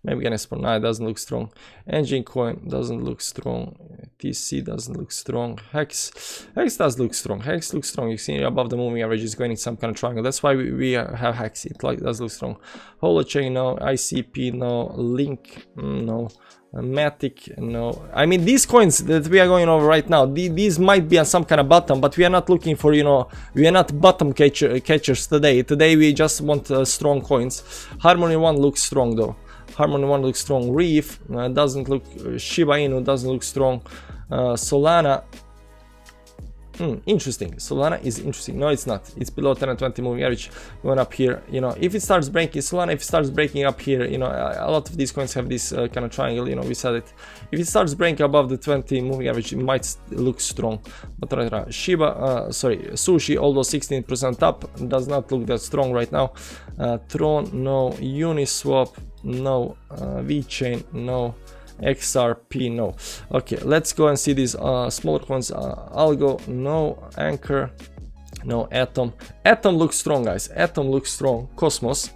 maybe gonna spawn. It doesn't look strong. Engine Coin doesn't look strong. TC doesn't look strong. Hex does look strong. Hex looks strong. You see above the moving average is going in some kind of triangle. That's why we have Hex. It does look strong. Holochain, no. ICP, no. Link, no. Matic, no. I mean, these coins that we are going over right now, these might be on some kind of bottom, but we are not looking for, you know, we are not bottom catchers today. Today we just want strong coins. Harmony One looks strong though. Harmony One looks strong. Reef doesn't look. Shiba Inu doesn't look strong. Solana. Interesting. Solana is interesting. No, it's not. It's below 10 and 20 moving average. Going up here, you know, if it starts breaking, Solana, if it starts breaking up here, you know, a lot of these coins have this kind of triangle, you know, we said it. If it starts breaking above the 20 moving average, it might look strong. But right now, Sushi, although 16% up, does not look that strong right now. Tron, no. Uniswap, no. VeChain, no. XRP, no. Okay, let's go and see these smaller coins. Algo, no. Anchor, no. Atom looks strong, guys. Atom looks strong. Cosmos,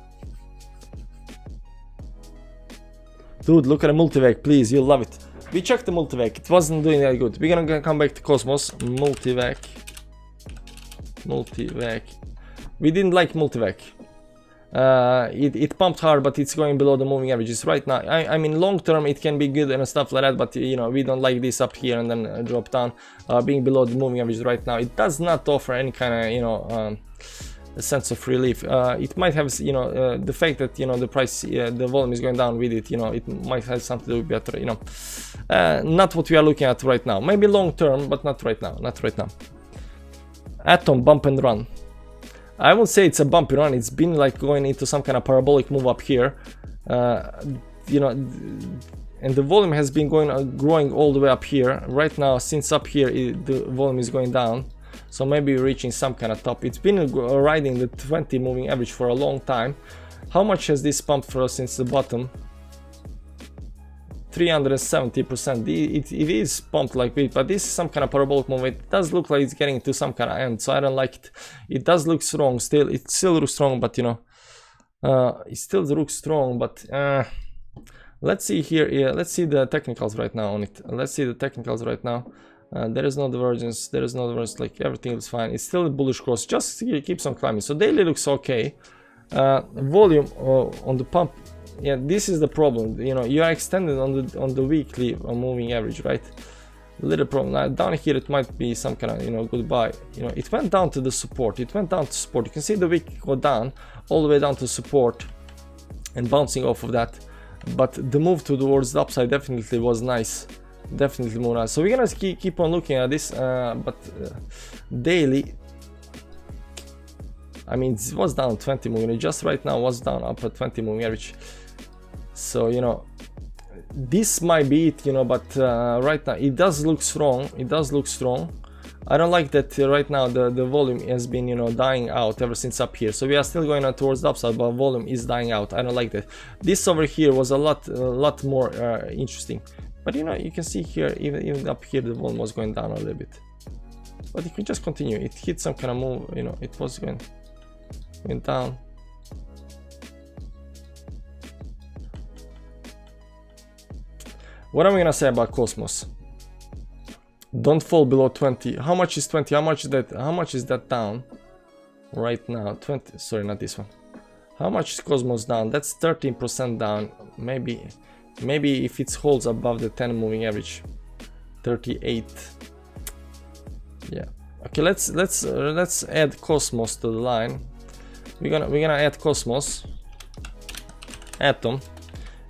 dude, look at the multivec, please, you'll love it. We checked the multivec, it wasn't doing that good. We're gonna come back to Cosmos. Multivec, we didn't like multivec. It pumped hard, but it's going below the moving averages right now. I mean, long term it can be good and stuff like that, but you know, we don't like this up here and then drop down. Being below the moving averages right now, it does not offer any kind of, you know, a sense of relief. It might have, you know, the fact that, you know, the price, the volume is going down with it, you know, it might have something to do with better, you know. Not what we are looking at right now. Maybe long term, but not right now. Atom, bump and run. I won't say it's a bumpy run. It's been like going into some kind of parabolic move up here, you know, and the volume has been growing all the way up here. Right now, since up here the volume is going down, so maybe reaching some kind of top. It's been riding the 20 moving average for a long time. How much has this pumped for us since the bottom? 370%. It is pumped like it, but this is some kind of parabolic movement. It does look like it's getting to some kind of end, so I don't like it. It does look strong still. It still looks strong, but you know, it still looks strong. But let's see here. Yeah, let's see the technicals right now on it. Let's see the technicals right now. There is no divergence. There is no divergence. Like everything is fine. It's still a bullish cross. Just it keeps on climbing. So daily looks okay. Volume on the pump. Yeah, this is the problem. You know, you are extended on the weekly moving average, right? Little problem. Now, down here it might be some kind of, you know, goodbye. You know, it went down to the support. It went down to support. You can see the wick go down all the way down to support and bouncing off of that. But the move towards the upside definitely was nice. Definitely more nice. So we're gonna keep on looking at this. But daily, I mean, it was down 20 moving. Just right now was down up at 20 moving average. So, you know, this might be it, you know, but right now it does look strong. It does look strong. I don't like that right now the volume has been, you know, dying out ever since up here. So we are still going on towards the upside, but volume is dying out. I don't like that. This over here was a lot more interesting. But you know, you can see here, even up here, the volume was going down a little bit. But it could just continue. It hit some kind of move, you know, it was going down. What am I gonna say about Cosmos? Don't fall below 20. How much is 20? How much is that? How much is that down right now? 20. Sorry, not this one. How much is Cosmos down? That's 13% down. Maybe if it holds above the 10 moving average, 38. Yeah. Okay. Let's add Cosmos to the line. We're gonna add Cosmos, Atom,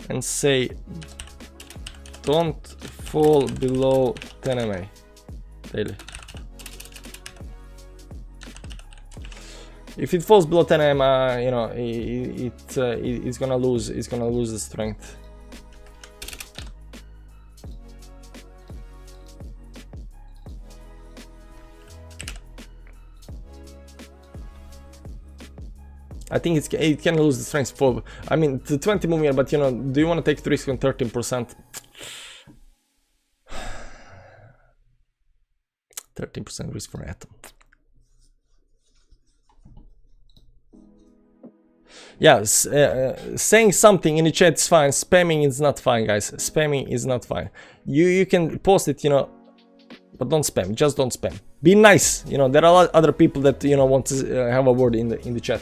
and say, don't fall below 10 MA daily. If it falls below 10 MA, you know, it's gonna lose. It's gonna lose the strength. I think it can lose the strength for, I mean, to 20 moving, but you know, do you want to take the risk on 13%? 13% risk for Atom. Yeah, saying something in the chat is fine. Spamming is not fine, guys. Spamming is not fine. You can post it, you know, but don't spam. Just don't spam. Be nice. You know, there are other people that, you know, want to have a word in the chat.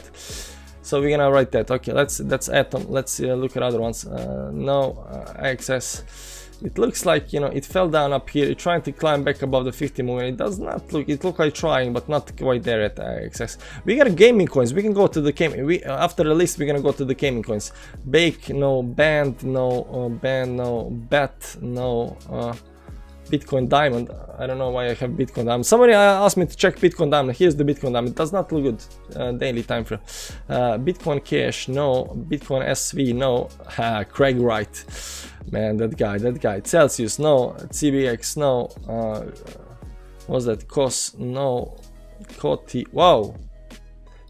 So we're gonna write that. Okay, that's Atom. Let's look at other ones. No, access. It looks like, you know, it fell down up here. It's trying to climb back above the 50 moving. It does not look. It looks like trying, but not quite there at access. We got gaming coins. We can go to the gaming. After the list, we're gonna go to the gaming coins. Bake, no. Band, no. Band, no. Bet, no. Bitcoin Diamond. I don't know why I have Bitcoin Diamond. Somebody asked me to check Bitcoin Diamond. Here's the Bitcoin Diamond. It does not look good. Daily time frame. Bitcoin Cash, no. Bitcoin SV, no. Craig Wright. Man, that guy. Celsius, no. CBX, no. What's that? COS, no. Coty, wow.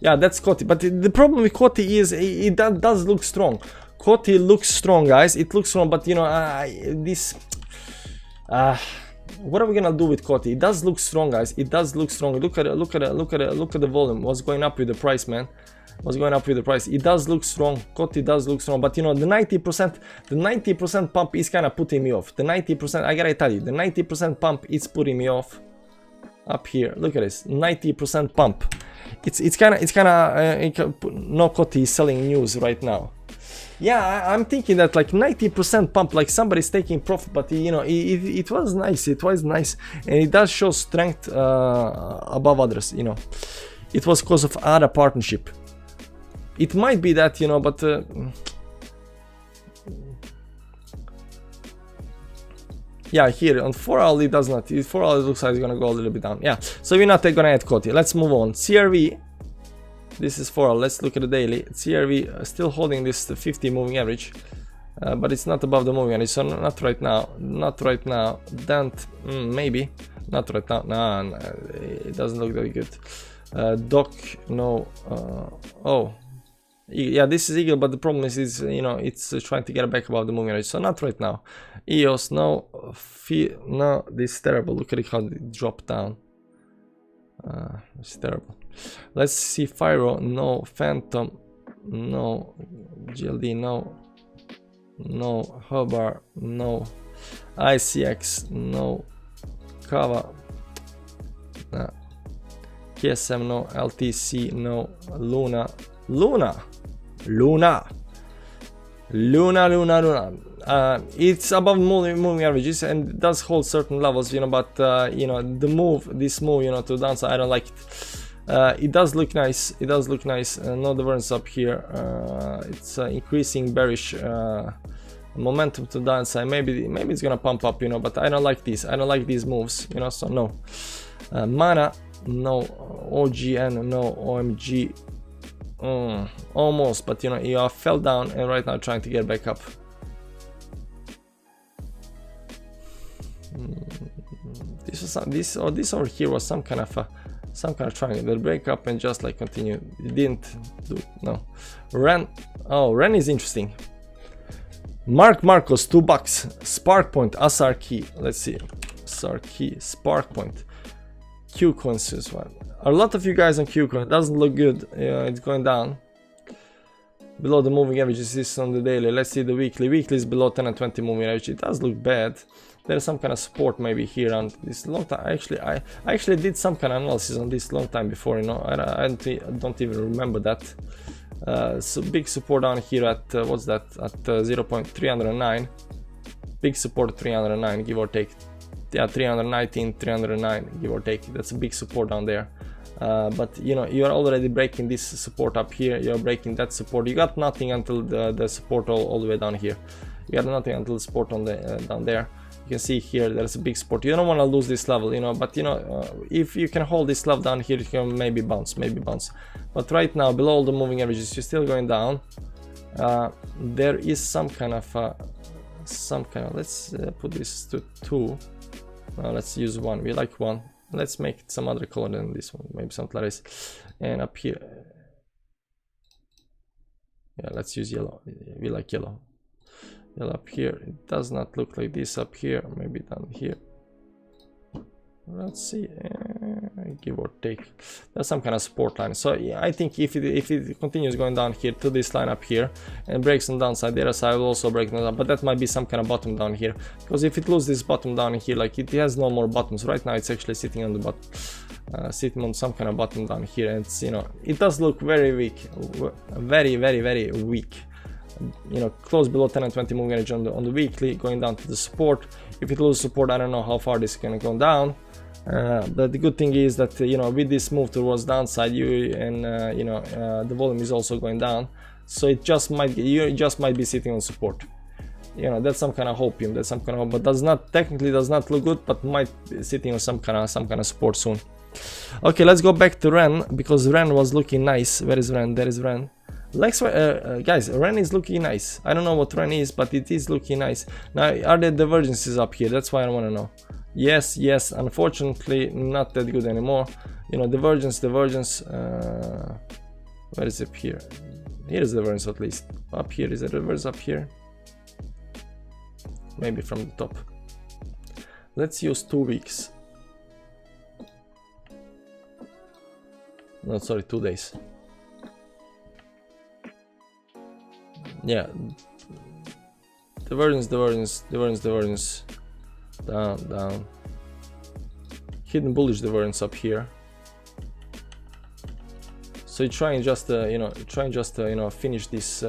Yeah, that's Coty. But the problem with Coty is it does look strong. Coty looks strong, guys. It looks strong, but you know, this. What are we gonna do with Coty? It does look strong, guys. It does look strong. Look at the volume. What's going up with the price, man? What's going up with the price? It does look strong. Coty does look strong, but you know, the 90% pump is kind of putting me off. The 90%, I gotta tell you, the 90% pump is putting me off. Up here, look at this, 90% pump. It's kind of no Coty is selling news right now. Yeah, I'm thinking that like 90% pump, like somebody's taking profit, but you know, it was nice. It was nice, and it does show strength above others. You know, it was because of other partnership. It might be that, you know, but yeah, here on 4 hour it does not. 4 hour looks like it's gonna go a little bit down. Yeah, so we're not gonna add Coty. Let's move on. CRV. This is 4 hour. Let's look at the daily. CRV still holding this 50 moving average, but it's not above the moving average. So not right now. Not right now. Dent, maybe. Not right now. Nah, it doesn't look very good. Doc, no. Oh, Yeah, this is eagle, but the problem is you know, it's trying to get back above the moving average. So not right now. EOS, no. No, this is terrible. Look at it, how it dropped down. It's terrible. Let's see Fyro, no. Phantom, no. GLD, no. No. Hobar, no. ICX, no. Kava, no. KSM, no. LTC, no. Luna. It's above moving averages and it does hold certain levels, you know, but you know, this move, you know, to the downside, I don't like it. It does look nice. No divergence up here. It's increasing bearish momentum to the downside. Maybe it's gonna pump up, you know, but I don't like these. I don't like these moves, you know, so no. Mana, no. OGN, no. OMG, almost, but you know, you fell down and right now trying to get back up. This over here was some kind of triangle. They break up and just like continue. It didn't do it. No. Ren. Oh, Ren is interesting. Marcos, $2. Spark Point, SR key. Let's see. SR key, Spark Point. Qcoins is one. A lot of you guys on Qcoin. It doesn't look good. It's going down. Below the moving averages. This is on the daily. Let's see the weekly. Weekly is below 10 and 20 moving average. It does look bad. There's some kind of support maybe here on this long time. I actually did some kind of analysis on this long time before, you know. I don't even remember that. So big support down here at what's that, at 0.309. Big support 309, give or take. Yeah, 319, 309, give or take. That's a big support down there. But you know, you're already breaking this support up here. You're breaking that support. You got nothing until the support all the way down here. You got nothing until the support on the down there. You can see here there's a big support. You don't want to lose this level, you know. But you know, if you can hold this level down here, you can maybe bounce. But right now, below the moving averages, you're still going down. There is some kind of let's put this to 2. Let's use 1. We like 1. Let's make it some other color than this one, maybe something like this. And up here, yeah, let's use yellow. We like yellow. Yellow up here. It does not look like this up here. Maybe down here. Let's see, give or take. There's some kind of support line. So yeah, I think if it continues going down here to this line up here and breaks on downside, the other side will also break down. But that might be some kind of bottom down here, because if it loses this bottom down here, like it has no more bottoms right now, it's actually sitting on the bottom, sitting on some kind of bottom down here, and it's, you know, it does look very weak, very weak. You know, close below 10 and 20 moving average on the weekly, going down to the support. If it loses support, I don't know how far this is gonna go down. But the good thing is that you know, with this move towards downside, the volume is also going down, so you just might be sitting on support. You know, that's some kind of hopium. That's some kind of hope, but technically does not look good, but might be sitting on some kind of support soon. Okay, let's go back to Ren, because Ren was looking nice. Where is Ren? There is Ren. Guys, Ren is looking nice. I don't know what Ren is, but it is looking nice. Now, are there divergences up here? That's why I want to know. Yes, unfortunately not that good anymore. You know, divergence. Where is it here? Here is divergence at least. Up here, is it divergence up here? Maybe from the top. Let's use 2 weeks. No, sorry, 2 days. Yeah. Divergence. Down. Hidden bullish divergence up here. So you're trying just to finish this.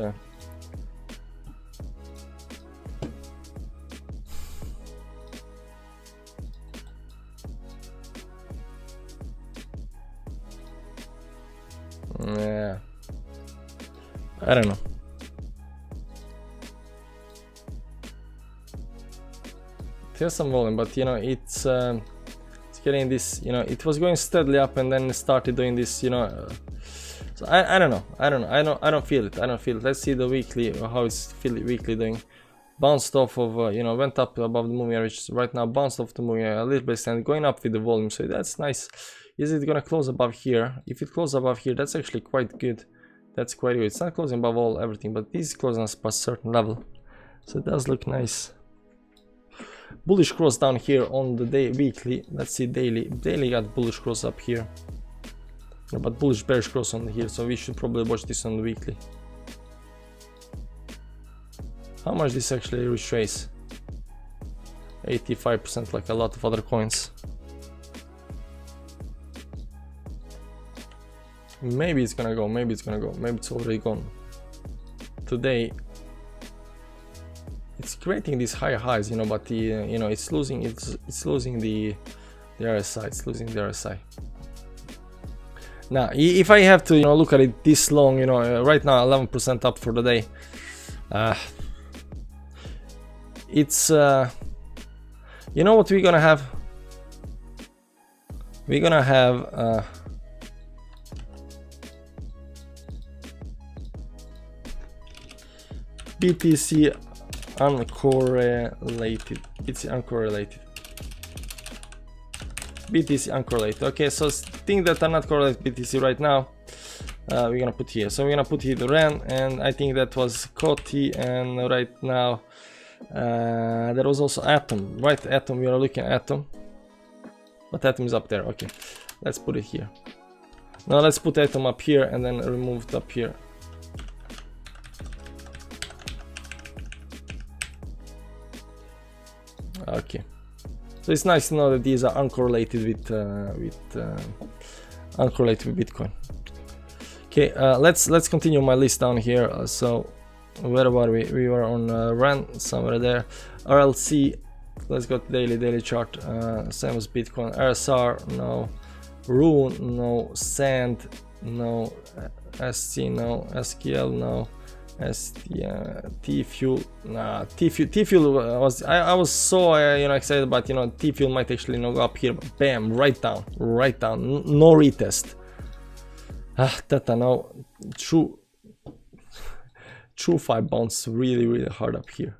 Yeah. I don't know. There's some volume, but you know, it's getting this, you know, it was going steadily up and then started doing this, you know. So I don't know. I don't feel it. Let's see the weekly, how it's weekly doing. Bounced off of, you know, went up above the moving average. Right now bounced off the moving average a little bit and going up with the volume, so that's nice. Is it gonna close above here? If it closes above here, that's actually quite good. That's quite good. It's not closing above all everything, but this is closing us past a certain level, so it does look nice. Bullish cross down here on the day weekly. Let's see daily. Daily got bullish cross up here, but bullish bearish cross on here, so we should probably watch this on the weekly. How much this actually retrace? 85%, like a lot of other coins. Maybe it's gonna go, maybe it's gonna go, maybe it's already gone. Today it's creating these higher highs, you know, but the you know, it's losing the RSI, it's losing the RSI. Now if I have to, you know, look at it this long, you know, right now 11% up for the day, it's you know what we're gonna have? We're gonna have BTC uncorrelated. BTC uncorrelated. Okay, so things that are not correlated BTC right now, we're gonna put here. So we're gonna put here the RAN, and I think that was COTI, and right now there was also Atom, right? Atom, we are looking at Atom, but Atom is up there. Okay, let's put it here. Now let's put Atom up here and then remove it up here. Okay, so it's nice to know that these are uncorrelated with Bitcoin. Okay, let's continue my list down here. So where were we? We were on RAN, somewhere there. RLC, let's go to daily chart. Same as Bitcoin. RSR, no. Rune, no. Sand, no. SC, no. SQL, no. T-Fuel, nah. T-Fuel was, I was so you know, excited about, you know, T-Fuel might actually, you know, go up here, but bam, right down, no retest. Theta now, true 5 bounce really hard up here.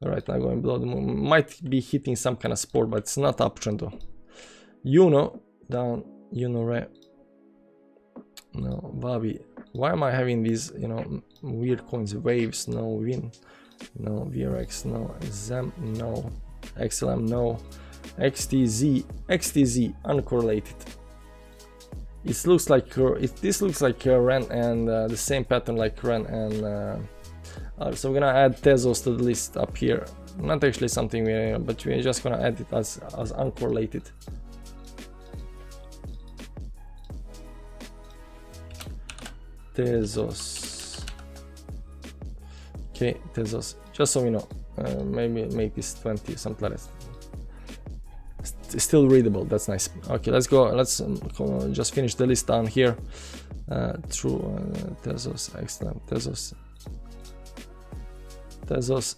Right now going below the moon, might be hitting some kind of support, but it's not uptrend though. Uno down, Uno Re, no. Bobby, why am I having these, you know, weird coins? Waves, no. Win, no. VRX, no. XM, no. XLM, no. XTZ uncorrelated. It looks like this looks like RAN and the same pattern like RAN and so we're gonna add Tezos to the list up here. Not actually something we, but we're just gonna add it as uncorrelated. Tezos. Okay, Tezos. Just so we know, maybe make this 20, something like that. Still readable, that's nice. Okay, let's go. Let's just finish the list down here. True, Tezos, excellent. Tezos,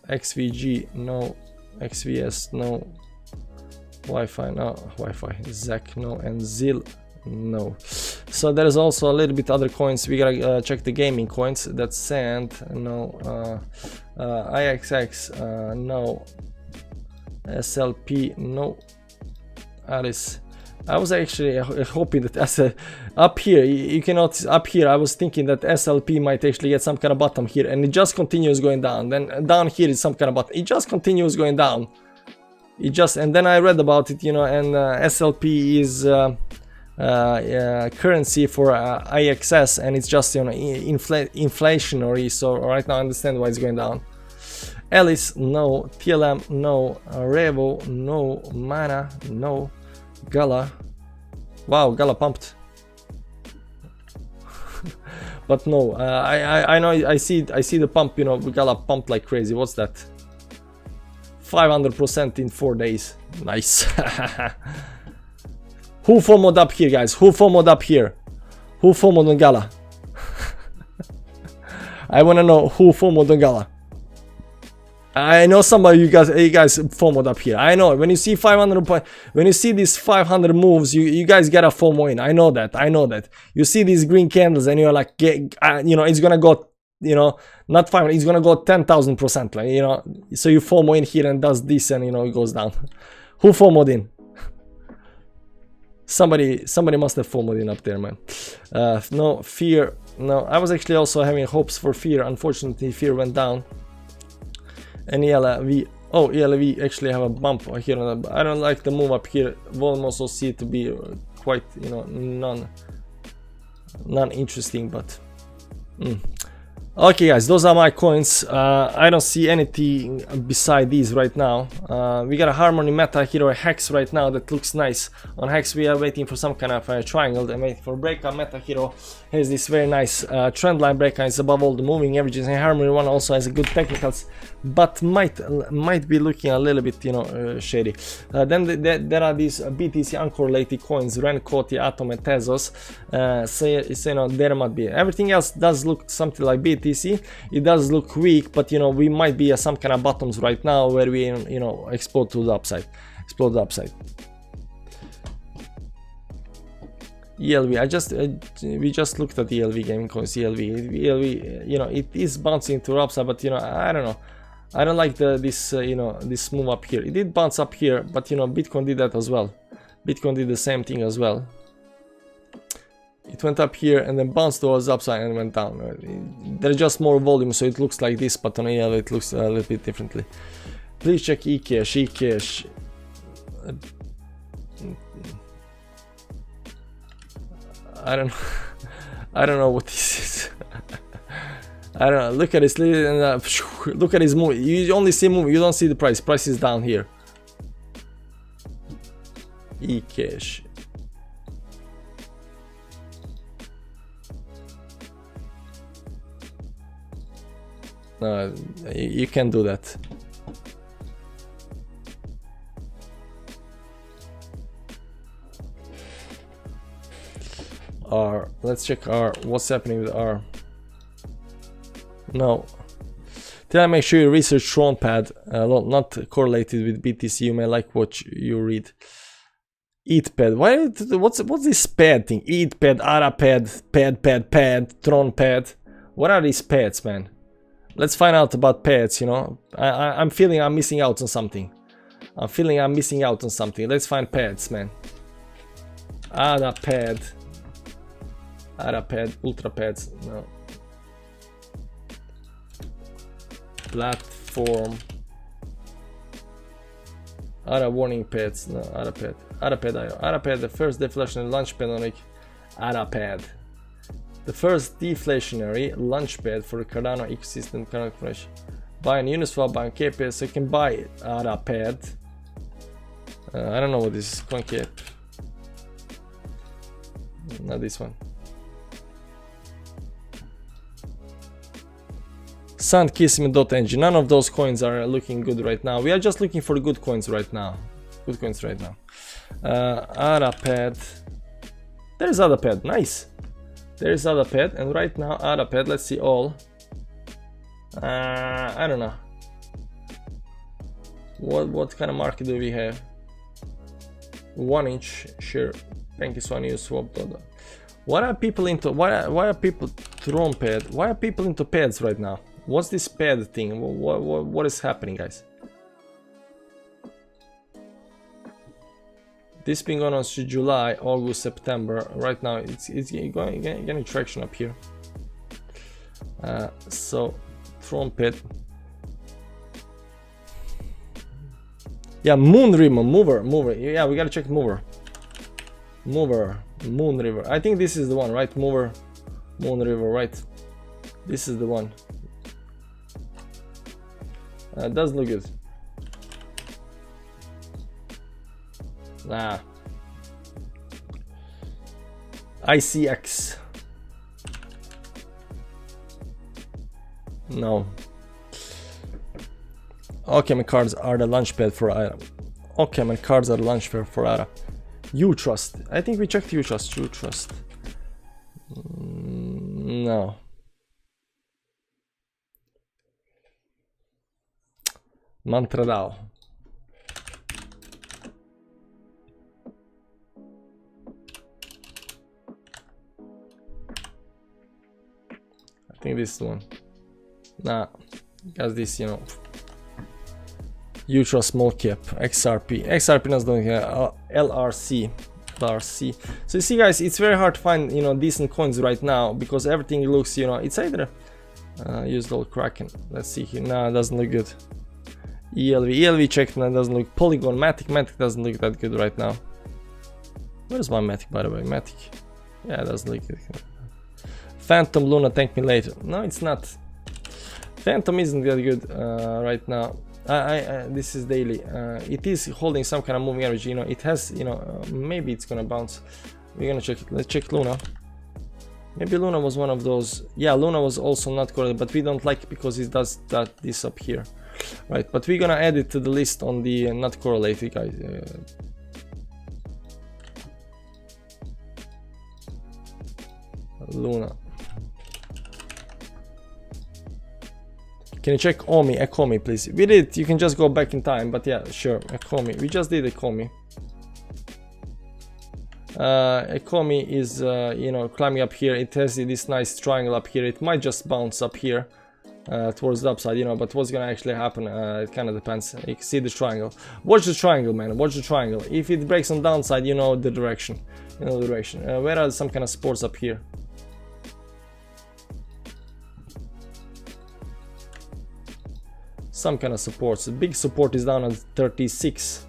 XVG, no. XVS, no. Wi-Fi, no. Wi-Fi, ZAC, no. And ZIL, no. So there is also a little bit other coins. We gotta check the gaming coins. That's Sand, no. IXX, no. SLP, no. Alice, I was actually hoping that up here, you can notice up here, I was thinking that SLP might actually get some kind of bottom here, and it just continues going down. Then down here is some kind of bottom. It just continues going down. And then I read about it, you know, and SLP is currency for IXS, and it's just, you know, inflationary. So right now I understand why it's going down. Alice, no. TLM, no. Revo, no. Mana, no. Gala, wow, Gala pumped. But no, I know, I see the pump, you know, Gala pumped like crazy. What's that? 500% in 4 days. Nice. Who FOMO'd up here, guys? Who FOMO'd up here? Who FOMO'd on Gala? I wanna know who FOMO'd on Gala. I know some of you guys FOMO'd up here. I know when you see 500, when you see these 500 moves, you guys get a FOMO in. I know that. You see these green candles and you're like, you know, it's gonna go, you know, not 500, it's gonna go 10,000%, like, you know. So you FOMO in here and does this, and you know it goes down. Who FOMO'd in? Somebody must have FOMO'd in up there, man. No, fear, No, I was actually also having hopes for fear. Unfortunately, fear went down. And ELV, oh, ELV actually have a bump here. I don't like the move up here. Volume also see it to be quite, you know, non-interesting, but. Okay guys, those are my coins. I don't see anything beside these right now. We got a Harmony Meta Hero Hex right now that looks nice. On Hex we are waiting for some kind of triangle. I'm waiting for breakout. Meta Hero has this very nice trend line breakout. It's above all the moving averages, and Harmony 1 also has a good technicals, but might be looking a little bit, you know, shady. Then there are these BTC uncorrelated coins, Ren, Koti, Atom, and Tezos. So you know, there might be. Everything else does look something like BTC. It does look weak, but you know, we might be at some kind of bottoms right now where we, you know, explode to the upside. ELV, we just looked at the ELV gaming coins. ELV, you know, it is bouncing to the upside, but you know, I don't know. I don't like this you know, this move up here. It did bounce up here, but you know, Bitcoin did that as well. Bitcoin did the same thing as well. It went up here and then bounced towards the upside and went down. There's just more volume, so it looks like this, but on ELV it looks a little bit differently. Please check eCash. I don't know what this is. I don't know. Look at this, look at his move. You only see move, you don't see the price. Price is down here. eCash. No, you can't do that. R. Let's check R. What's happening with R? No. Did I make sure you research ThronePad? Not correlated with BTC. You may like what you read. EatPad. Why? What's this pad thing? EatPad, AraPad, pad, ThronePad. What are these pads, man? Let's find out about pads. You know, I'm feeling I'm missing out on something. Let's find pads, man. AraPad, Ultra Pads. No. Platform. Warning pads. No, AraPad, the first deflationary launchpad on it. AraPad. The first deflationary launchpad for the Cardano ecosystem. Buy on Uniswap, buy on KPS, so you can buy AraPad. I don't know what this is. CoinCap. Not this one. Sandkissime.ng. None of those coins are looking good right now. We are just looking for good coins right now. AraPad. There's AraPad. Nice. There's AraPad, and right now AraPad. Let's see all. I don't know. What kind of market do we have? 1 inch share. Thank you, Sony. Swap. What are people into? Why are people ThronePad? Why are people into pads right now? What's this pad thing? What is happening, guys? This been going on since July, August, September. Right now, it's getting traction up here. So, ThronePad. Yeah, Mover. Yeah, we gotta check Moon River. I think this is the one, right? Moon River, right? This is the one. It does look good. Nah. ICX. No. Altcoin cards are the launchpad for ARA. Altcoin cards are the launchpad for ARA. Utrust. I think we checked Utrust. No. MantraDAO. I think this is the one. Nah, because this, you know. Utrust small cap, XRP. XRP is doing LRC. XRC. So you see, guys, it's very hard to find, you know, decent coins right now because everything looks, you know, it's either use the old Kraken. Let's see here. No, it doesn't look good. ELV checked, and it doesn't look. Polygon, Matic doesn't look that good right now. Where's my Matic, by the way? Matic. Yeah, it doesn't look good. Phantom, Luna, thank me later. No, it's not. Phantom isn't that good right now. This is daily. It is holding some kind of moving average. You know, it has. You know, maybe it's gonna bounce. We're gonna check it. Let's check Luna. Maybe Luna was one of those. Yeah, Luna was also not correlated, but we don't like it because it does this up here, right? But we're gonna add it to the list on the not correlated, guys. Luna. Can you check Omi, Ekomi, please? We did. You can just go back in time, but yeah, sure. Ekomi. We just did Ekomi. Ekomi is, you know, climbing up here. It has this nice triangle up here. It might just bounce up here towards the upside, you know, but what's gonna actually happen, it kind of depends. You can see the triangle. Watch the triangle, man. Watch the triangle. If it breaks on downside, you know the direction. You know the direction. Where are some kind of supports up here? Some kind of supports. The big support is down at 36.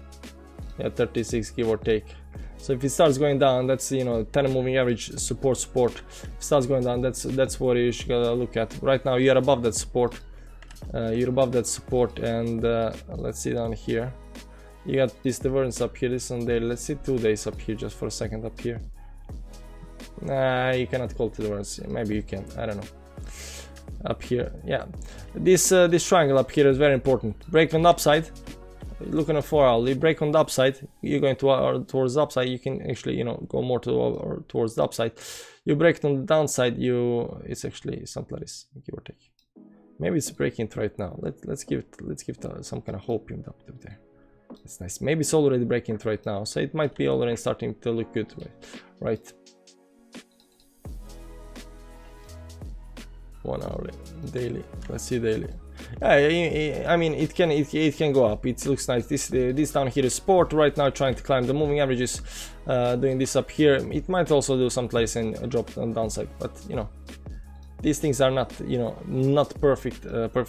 Yeah, 36, give or take. So if it starts going down, that's, you know, 10 moving average support. If it starts going down, that's what you should look at. Right now you're above that support. And let's see down here. You got this divergence up here, this on daily. Let's see 2 days up here just for a second up here. Nah, you cannot call it divergence. Maybe you can. I don't know. Up here, yeah. This triangle up here is very important. Break on the upside. Look on a 4 hour. You break on the upside, you're going towards the upside. You can actually, you know, go more towards the upside. You break on the downside, it's actually something like this, give or take. Maybe it's breaking it right now. Let's give it some kind of hope in up there. That's nice. Maybe it's already breaking it right now, so it might be already starting to look good, right? 1 hourly, daily. Let's see daily. Yeah, I mean it can go up. It looks nice. This down here is support right now, trying to climb the moving averages. Doing this up here, it might also do some place and drop on downside. But you know, these things are not, you know, not perfect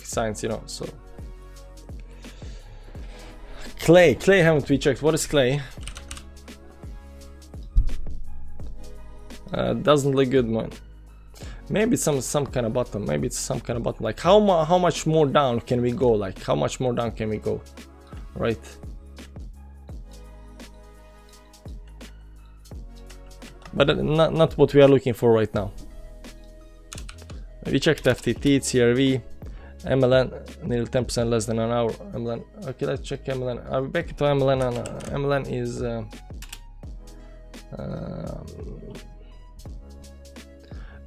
science, you know. So clay haven't we checked? What is clay? Doesn't look good, man. Maybe it's some kind of bottom. Maybe it's some kind of bottom. Like how much more down can we go? Like how much more down can we go? Right. But not what we are looking for right now. We checked FTT, CRV, MLN, nearly 10% less than an hour. MLN. Okay, let's check MLN. Are we back to MLN? MLN is.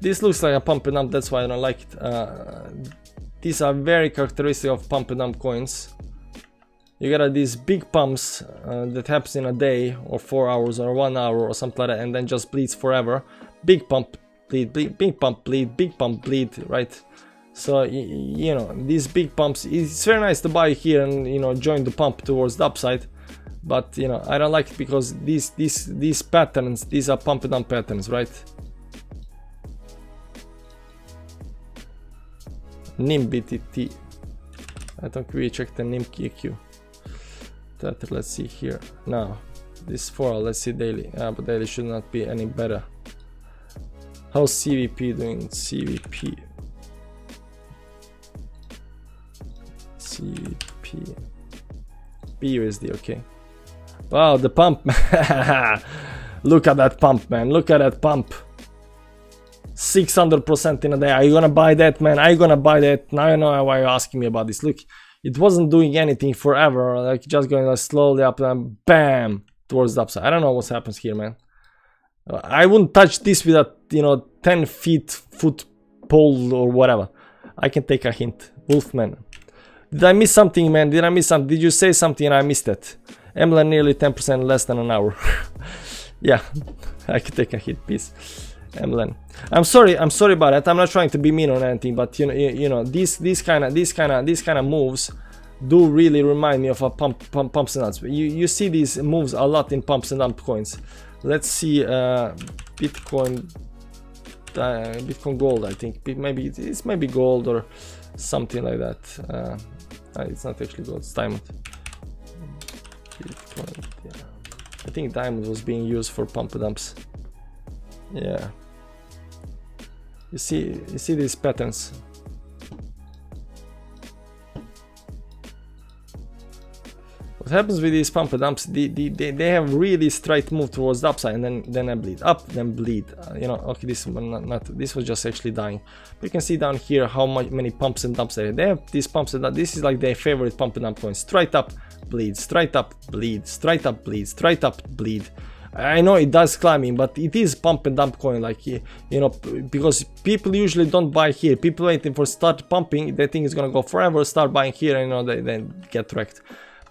This looks like a pump and dump, that's why I don't like it. These are very characteristic of pump and dump coins. You got these big pumps that happens in a day or 4 hours or 1 hour or something like that, and then just bleeds forever. Big pump, bleed, big pump, bleed, big pump, bleed, right? So you know, these big pumps, it's very nice to buy here and, you know, join the pump towards the upside. But you know, I don't like it because these patterns, these are pump and dump patterns, right? NIM BTT. I don't really check the NIM QQ. Let's see here. Now, this 4 hour, let's see daily. But daily should not be any better. How's CVP doing? CVP. BUSD, okay. Wow, the pump. Look at that pump, man. Look at that pump. 600% in a day. Are you gonna buy that, man? Are you gonna buy that? Now I know why you're asking me about this. Look, it wasn't doing anything forever, like just going like slowly up and bam towards the upside. I don't know what happens here, man. I wouldn't touch this with a, you know, 10 foot pole or whatever. I can take a hint. Wolfman. Did I miss something, man? Did I miss something? Did you say something and I missed it? MLN nearly 10% less than an hour. Yeah, I can take a hit, please. MLN. I'm sorry about that. I'm not trying to be mean or anything, but you know, these kind of moves do really remind me of a pumps and dumps. You see these moves a lot in pumps and dump coins. Let's see Bitcoin gold. I think maybe it's maybe gold or something like that. It's not actually gold, it's diamond. Bitcoin, yeah. I think diamond was being used for pump dumps. Yeah. You see these patterns. What happens with these pump dumps? They have really straight move towards the upside, and then they bleed up, then bleed. You know, okay, this one not this was just actually dying. But you can see down here how many pumps and dumps they have these pumps and dumps. This is like their favorite pump and dump coin. Straight up, bleed, straight up, bleed, straight up, bleed, straight up, bleed. I know it does climbing, but it is pump and dump coin, like, you know, because people usually don't buy here. People waiting for start pumping, they think it's gonna go forever, start buying here, and you know, they then get wrecked.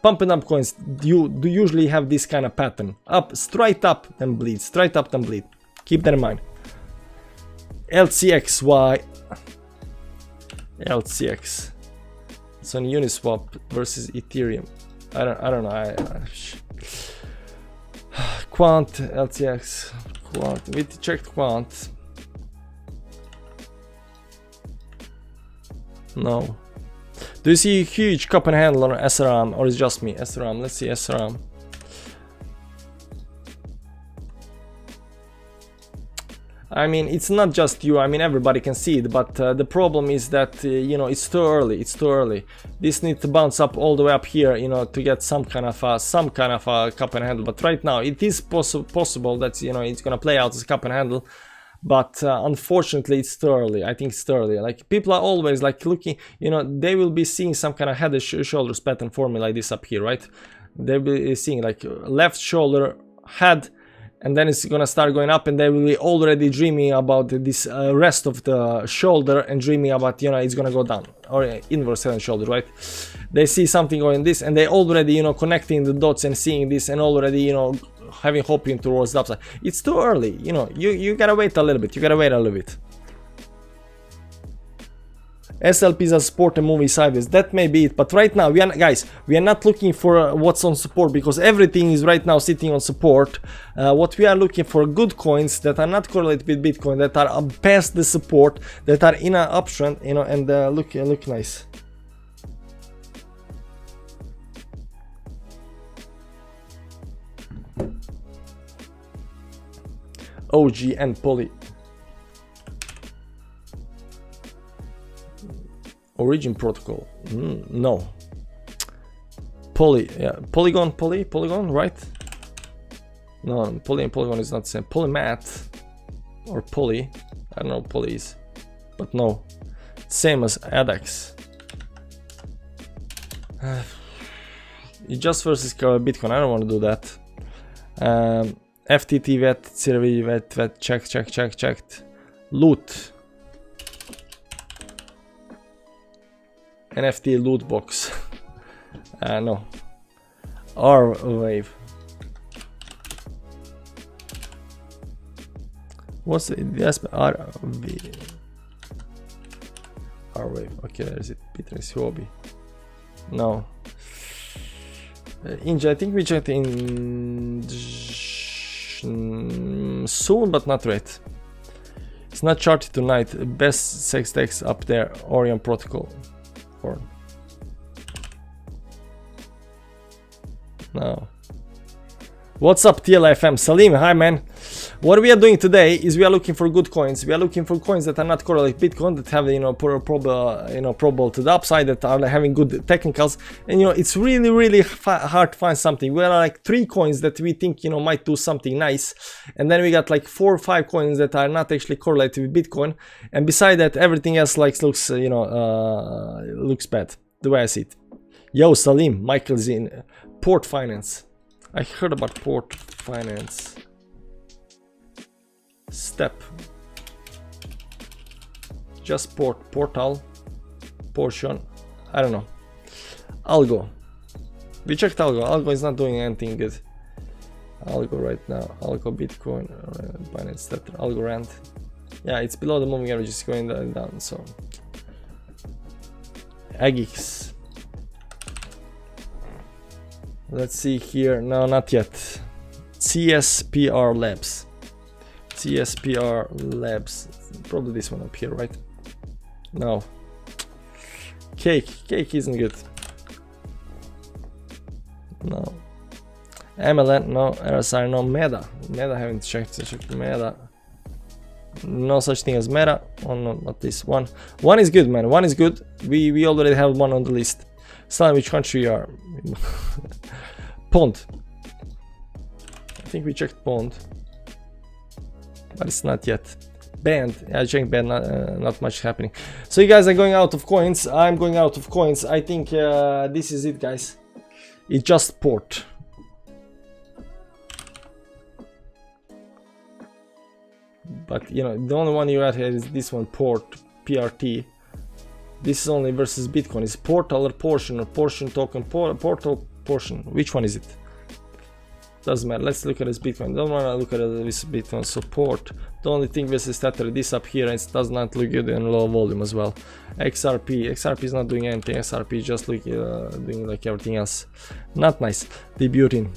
Pump and dump coins do usually have this kind of pattern. Up, straight up, then bleed, straight up, then bleed. Keep that in mind. LCXY. LCX. It's on Uniswap versus Ethereum. I don't know. Quant, LTX, Quant. We checked Quant. No. Do you see a huge cup and handle on SRAM, or is it just me? SRAM, let's see SRAM. I mean, it's not just you, I mean, everybody can see it, but the problem is that, you know, it's too early, it's too early. This needs to bounce up all the way up here, you know, to get some kind of a cup and handle. But right now, it is possible that, you know, it's gonna play out as a cup and handle. But unfortunately, it's too early. I think it's too early. Like, people are always like looking, you know, they will be seeing some kind of head and shoulders pattern forming like this up here, right? They'll be seeing like left shoulder, head, and then it's gonna start going up, and they will be already dreaming about this rest of the shoulder and dreaming about, you know, it's gonna go down, or inverse head and shoulder, right? They see something going this, and they already, you know, connecting the dots and seeing this, and already, you know, having hoping towards the upside. It's too early, you know. You gotta wait a little bit. You gotta wait a little bit. SLPs are support and moving sideways. That may be it, but right now, guys, we are not looking for what's on support, because everything is right now sitting on support. What we are looking for, good coins that are not correlated with Bitcoin, that are past the support, that are in an uptrend, you know, and look nice. OG and Poly. Origin protocol. No. Poly, yeah. Polygon, right? No, Poly and Polygon is not the same. Polymath or Poly. I don't know what Poly is. But no. Same as ADAX. It just versus Bitcoin. I don't want to do that. FTT vet, CRV vet, checked. Loot. NFT loot box. No. R-Wave. What's it? Yes, R-Wave. R-Wave. Okay, there's it. Peter's hobby. No. Inja, I think we checked in soon, but not right. It's not charted tonight. Best sex text up there. Orion protocol. Or no. What's up, TLFM? Salim, hi man. What we are doing today is we are looking for good coins. We are looking for coins that are not correlated with Bitcoin, that have, you know, probable to the upside, that are having good technicals. And, you know, it's really hard to find something. We are like 3 coins that we think, you know, might do something nice, and then we got like 4 or 5 coins that are not actually correlated with Bitcoin. And beside that, everything else like looks, you know, looks bad. The way I see it. Yo, Salim, Michael's in Port Finance. I heard about Port Finance. Step. Just portal. Portion. I don't know. Algo. We checked Algo. Algo is not doing anything good. Algo right now. Algo Bitcoin. Binance Tether. Algo Rand. Yeah, it's below the moving average. It's going down. So. Agix. Let's see here. No, not yet. CSPR Labs. CSPR Labs. Probably this one up here, right? No. Cake isn't good. No. MLN, no. RSI, no. Meta. Meta, haven't checked Meta. No such thing as Meta. Oh no, not this one. One is good, man. One is good. We already have one on the list. Stan, which country you are? Pond. I think we checked Pond, but it's not yet. Band. I checked band. Not much happening. So you guys are going out of coins. I'm going out of coins. I think this is it, guys. It's just port. But you know, the only one you got here is this one, port, PRT. This is only versus Bitcoin. Is portal or portion, or portion token, portal portion? Which one is it? Doesn't matter. Let's look at this Bitcoin. Don't want to look at this Bitcoin support. The only thing versus Tether, this up here, it does not look good in low volume as well. XRP is not doing anything. XRP is just doing like everything else. Not nice. Debuting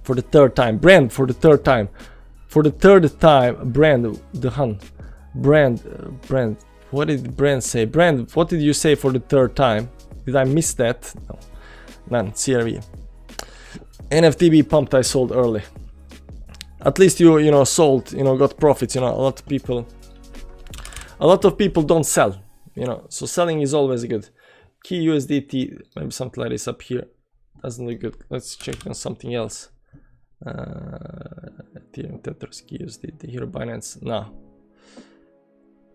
for the third time. Brand for the third time. For the third time, Brand, the Hun. Brand. What did Brand say? Brand, what did you say for the third time? Did I miss that? No. None. CRV. NFTB pumped, I sold early. At least you know, sold, you know, got profits. You know, a lot of people don't sell, you know, so selling is always good. Key USDT, maybe something like this up here. Doesn't look good. Let's check on something else. Ethereum, Tether, Key USDT, here Binance, no.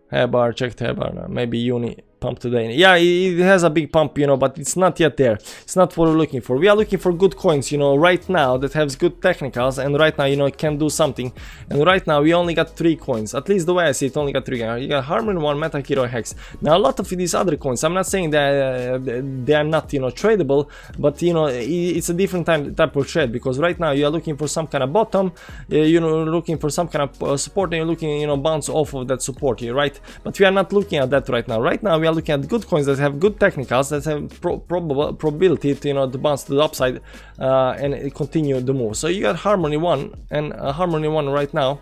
Hair checked hair bar now. Maybe Uni pump today. Yeah, it has a big pump, you know, but it's not yet there. It's not what we're looking for. We are looking for good coins, you know, right now that has good technicals, and right now, you know, it can do something. And right now we only got 3 coins. At least the way I see it, only got 3. You got Harmony 1, Meta, Hero, Hex. Now a lot of these other coins, I'm not saying that they are not, you know, tradable, but you know, it's a different type of trade, because right now you are looking for some kind of bottom, you know, looking for some kind of support, and you're looking, you know, bounce off of that support here, right? But we are not looking at that right now. Right now we are looking at good coins that have good technicals, that have probability to, you know, to bounce to the upside and continue the move. So you got Harmony 1, and Harmony 1 right now,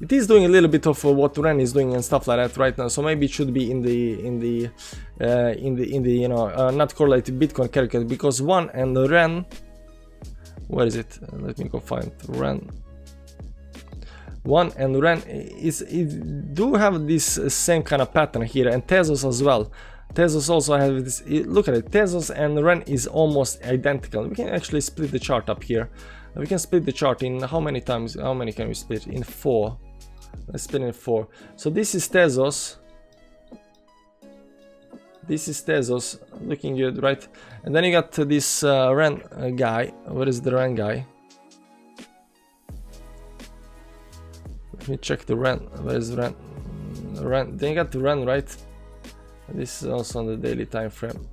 it is doing a little bit of what Ren is doing and stuff like that right now. So maybe it should be in the you know, not correlated Bitcoin calculator, because 1 and the Ren, where is it? Let me go find Ren. 1 and Ren do have this same kind of pattern here, and Tezos as well. Tezos also have this. Look at it. Tezos and Ren is almost identical. We can actually split the chart up here. We can split the chart in how many times? How many can we split? In 4. Let's split in 4. So this is Tezos. This is Tezos, looking good, right? And then you got this Ren guy. Where is the Ren guy? Let me check the Ren. Where is Ren? Ren. Then you got the Ren, right? This is also on the daily time frame.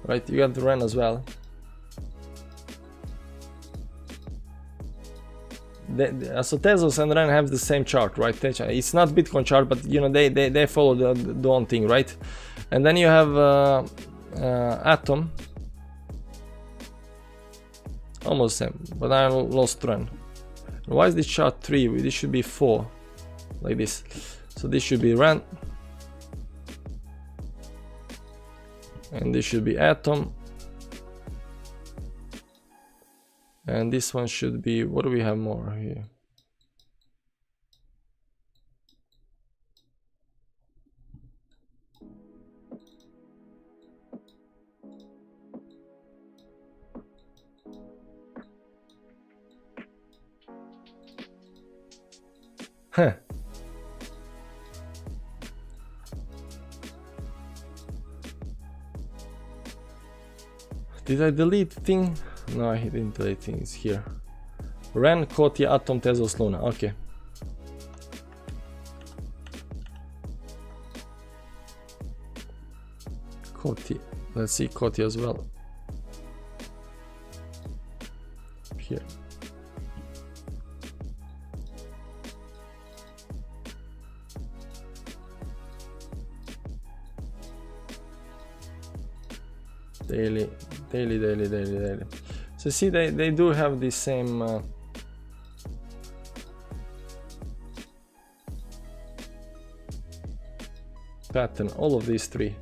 Right, you got the Ren as well. So Tezos and Ren have the same chart, right? It's not Bitcoin chart, but you know, they follow the own thing, right? And then you have Atom. Almost same, but I lost Ren. Why is this chart 3? This should be 4, like this. So this should be Ren, and this should be Atom, and this one should be, what do we have more here? Huh. Did I delete thing? No, I didn't delete things here. Ren, Kotia, Atom, Tezos, Luna. Okay. Kotia. Let's see Kotia as well. Here. Daily daily. So see, they do have the same pattern, all of these three.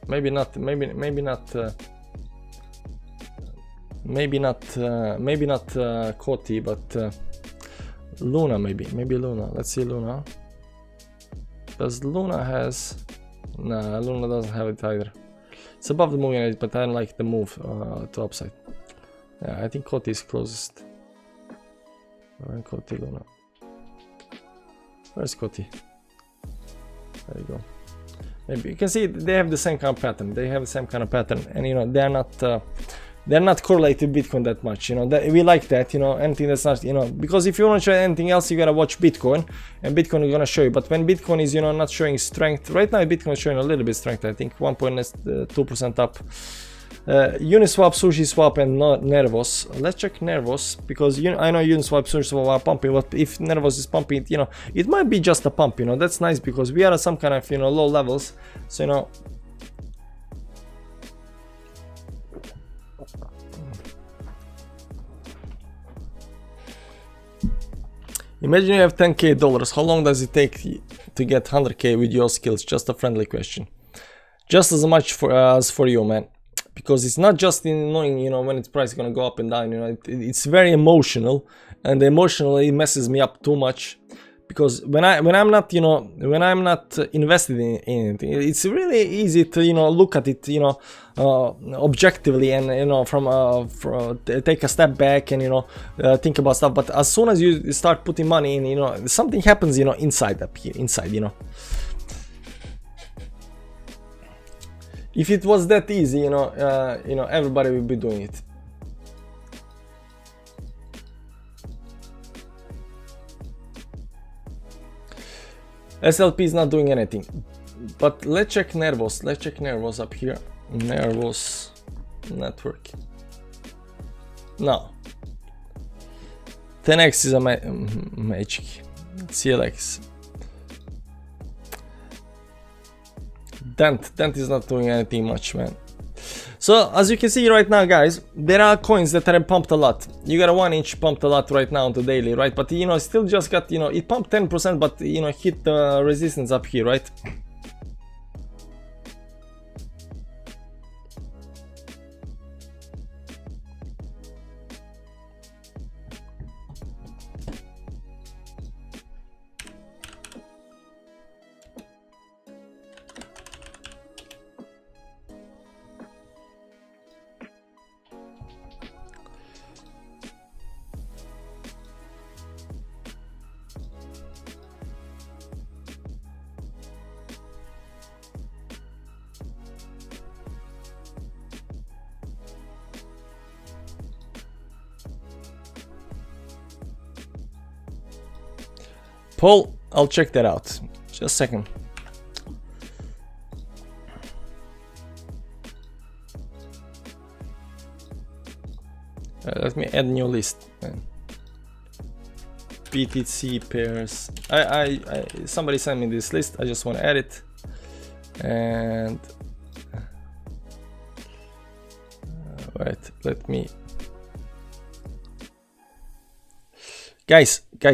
Maybe not Koti, but Luna, maybe Luna. Let's see Luna. Does Luna has? Nah, Luna doesn't have it either. It's above the moving average, but I don't like the move to upside. Yeah, I think Koti is closest. Koti, Luna. Where's Koti? There you go. Maybe you can see they have the same kind of pattern. And you know they're not correlated with Bitcoin that much. You know that we like that. You know, anything that's not, you know, because if you want to try anything else, you gotta watch Bitcoin, and Bitcoin is gonna show you. But when Bitcoin is, you know, not showing strength right now, Bitcoin is showing a little bit strength. I think 1.2% up. Uniswap, SushiSwap, and Nervos. Let's check Nervos, because I know Uniswap, SushiSwap are pumping, but if Nervos is pumping, you know, it might be just a pump. You know, that's nice because we are at some kind of, you know, low levels. So, you know, imagine you have $10K. How long does it take to get 100K with your skills? Just a friendly question. Just as much as for you, man. Because it's not just in knowing, you know, when its price is gonna go up and down. You know, it's very emotional, and emotionally it messes me up too much. Because when I'm not, you know, when I'm not invested in anything, it's really easy to, you know, look at it, you know, objectively, and, you know, take a step back and, you know, think about stuff. But as soon as you start putting money in, you know, something happens, you know, inside, you know. If it was that easy, you know, everybody would be doing it. SLP is not doing anything. But let's check Nervos. Let's check Nervos up here. Nervos network. No. 10x is a magic. CLX. Dent is not doing anything much, man. So as you can see right now, guys, there are coins that are pumped a lot. You got a 1 inch pumped a lot right now on the daily, right? But, you know, still just got, you know, it pumped 10%, but, you know, hit the resistance up here, right? Paul, I'll check that out. Just a second. Let me add new list. BTC pairs. Somebody sent me this list. I just want to add it. And right, let me. Guys, give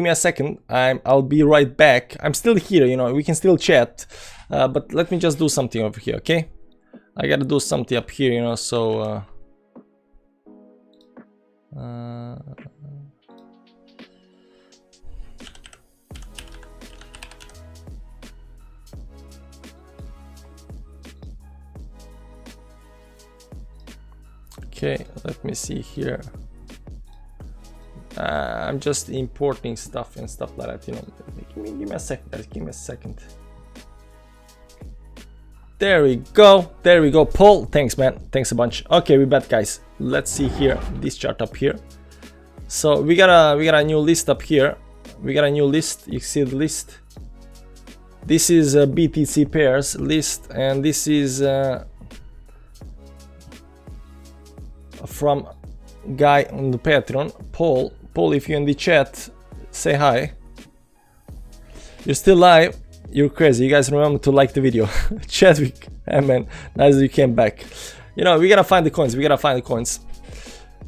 me a second. I'll be right back. I'm still here, you know, we can still chat, but let me just do something over here, okay? I gotta do something up here, you know, so okay, let me see here. I'm just importing stuff and stuff like that, you know. Give me a second, guys. Give me a second. There we go. Paul, thanks, man. Thanks a bunch. Okay, we're back, guys. Let's see here this chart up here. So we got a new list up here. We got a new list. You see the list. This is a BTC pairs list, and this is from guy on the Patreon, Paul, if you're in the chat, say hi. You're still live. you're crazy. You guys remember to like the video. Chadwick, hey man, nice you came back. You know, we gotta find the coins. We gotta find the coins.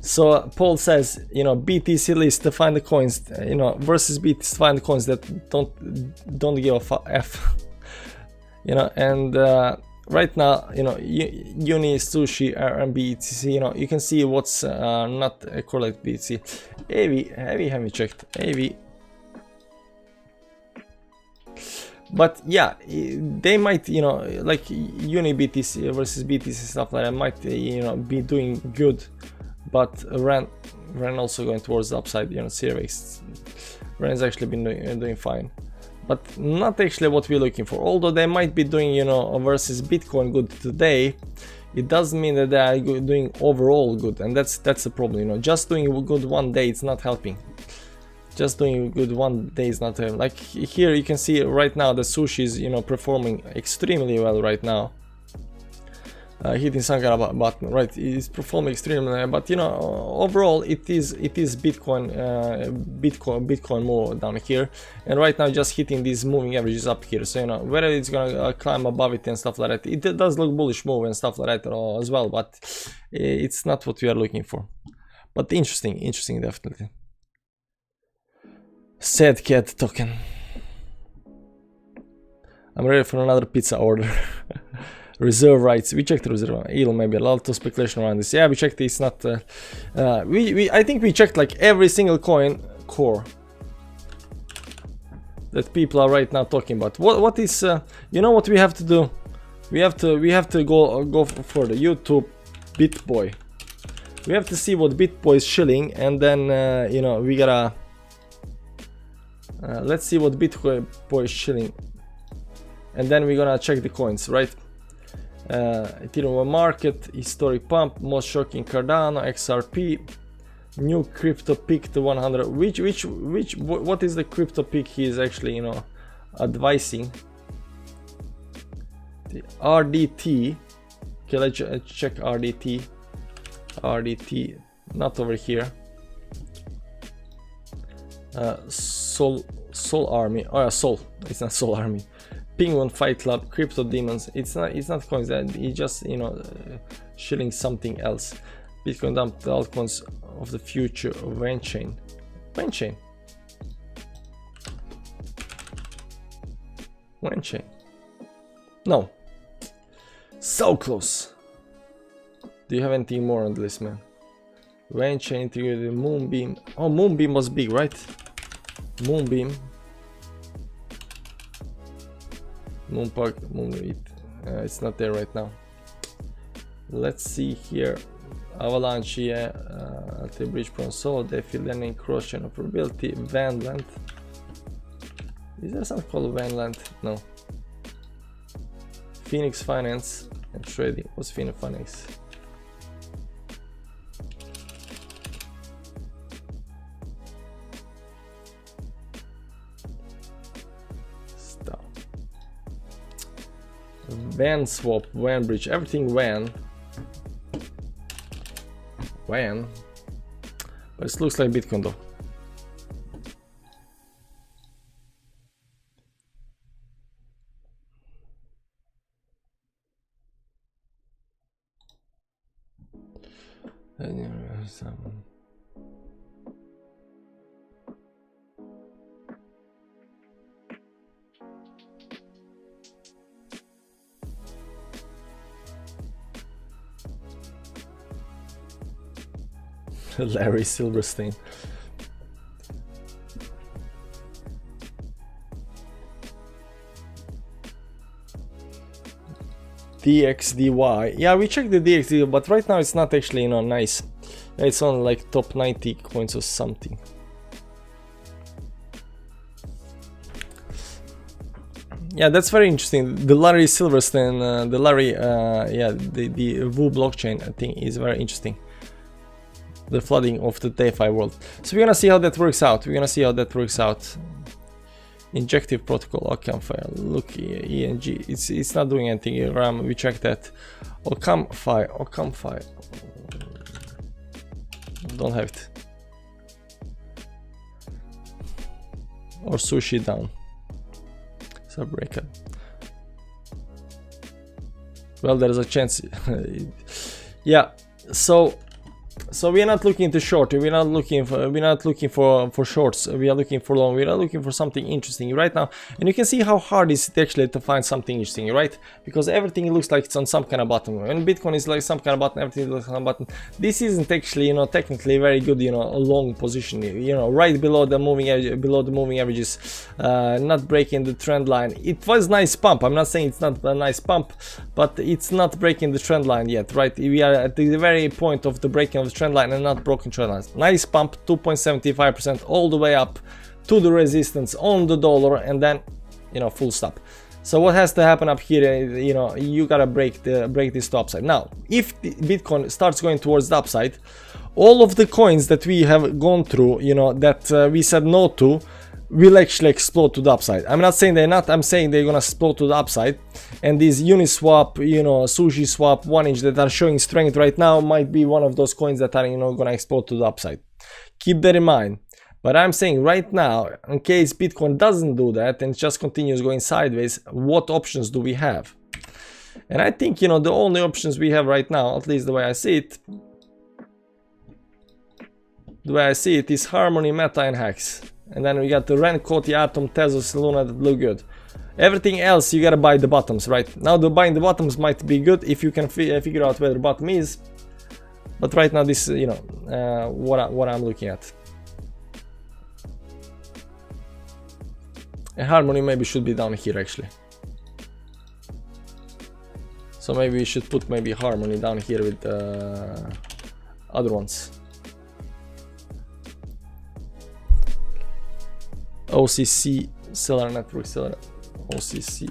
So Paul says, you know, BTC list to find the coins. You know, versus BTC to find the coins that don't give a f. You know, and right now, you know, Uni, Sushi, RMB, ETC. You know, you can see what's not correlated BTC. AV, have you checked? AV. But yeah, they might, you know, like Uni BTC versus BTC stuff like that might, you know, be doing good, but Ren also going towards the upside. You know, CRX, Ren's actually been doing fine, but not actually what we're looking for. Although they might be doing, you know, versus Bitcoin good today, it doesn't mean that they are doing overall good, and that's the problem. You know, just doing good one day, it's not helping. Just doing good one day is not like here you can see right now the sushi is, you know, performing extremely well right now, hitting some kind of button, right? It's performing extremely well, but you know, overall it is Bitcoin more down here, and right now just hitting these moving averages up here. So you know, whether it's gonna climb above it and stuff like that, it does look bullish move and stuff like that as well, but it's not what we are looking for. But interesting definitely. Sad cat token. I'm ready for another pizza order. Reserve rights. We checked the reserve. Eel maybe a lot of speculation around this. Yeah, we checked. It's not. I think we checked like every single coin core that people are right now talking about. What is? You know what we have to do? We have to go for the YouTube BitBoy. We have to see what BitBoy is shilling, and then you know, we gotta. Let's see what Bitcoin is shilling, and then we're gonna check the coins, right? Ethereum market, historic pump, most shocking Cardano, XRP, new crypto peak to 100. What is the crypto peak he is actually, you know, advising? The RDT. Okay, let's check RDT. RDT, not over here. Soul Army. Oh yeah, Soul. It's not Soul Army. Penguin Fight Club, Crypto Demons. It's not coins. That he just, you know, shilling something else. Bitcoin dump the altcoins of the future of Venchain. Venchain. No. So close. Do you have anything more on the list, man? Venchain integrated Moonbeam. Oh, Moonbeam was big, right? Moonbeam. Moonpark. It's not there right now. Let's see here. Avalanche, yeah. Bridge Pro Soul, Defi Learning, Cross Chain Operability, Vanland. Is there something called Vanland? No. Phoenix Finance and Trading. What's Phoenix Finance? Van swap, Van bridge, everything Van. But it looks like Bitcoin though. Larry Silverstein. DXDY. Yeah, we checked the DXDY, but right now it's not actually, you know, nice. It's on like top 90 coins or something. Yeah, that's very interesting. The Larry Silverstein, the Larry, yeah, the Wu blockchain, I think, is very interesting. The flooding of the DeFi world. So we're gonna see how that works out. Injective protocol, Ocamfire. Look, ENG. It's not doing anything. RAM. We checked that. Ocamfire. Don't have it. Or sushi down. sub breakup. Well, there's a chance. Yeah, so we're not looking to short, we're not looking for shorts, we are looking for long, we are looking for something interesting right now. And you can see how hard is it actually to find something interesting, right? Because everything looks like it's on some kind of button. When Bitcoin is like some kind of button, everything looks like a button. This isn't actually, you know, technically very good, you know, a long position, you know, right below the moving averages, not breaking the trend line. It was nice pump, I'm not saying it's not a nice pump, but it's not breaking the trend line yet, right? We are at the very point of the breaking of the trend line and not broken trend lines. Nice pump, 2.75% all the way up to the resistance on the dollar, and then, you know, full stop. So what has to happen up here, you know, you gotta break this to upside. Now, if the Bitcoin starts going towards the upside, all of the coins that we have gone through, you know, that we said no to, will actually explode to the upside. I'm not saying they're not, I'm saying they're gonna explode to the upside. And these Uniswap, you know, Sushi Swap 1inch that are showing strength right now might be one of those coins that are, you know, gonna explode to the upside. Keep that in mind. But I'm saying right now, in case Bitcoin doesn't do that and just continues going sideways, what options do we have? And I think, you know, the only options we have right now, at least the way I see it, is Harmony, Meta, and Hex. And then we got the Ren, Koti, Atom, Tezos, Luna that look good. Everything else you gotta buy the bottoms, right? Now the buying the bottoms might be good if you can figure out where the bottom is. But right now this is, you know, what I'm looking at. And Harmony maybe should be down here actually. So maybe we should put maybe Harmony down here with other ones. OCC, Stellar Network, Stellar OCC.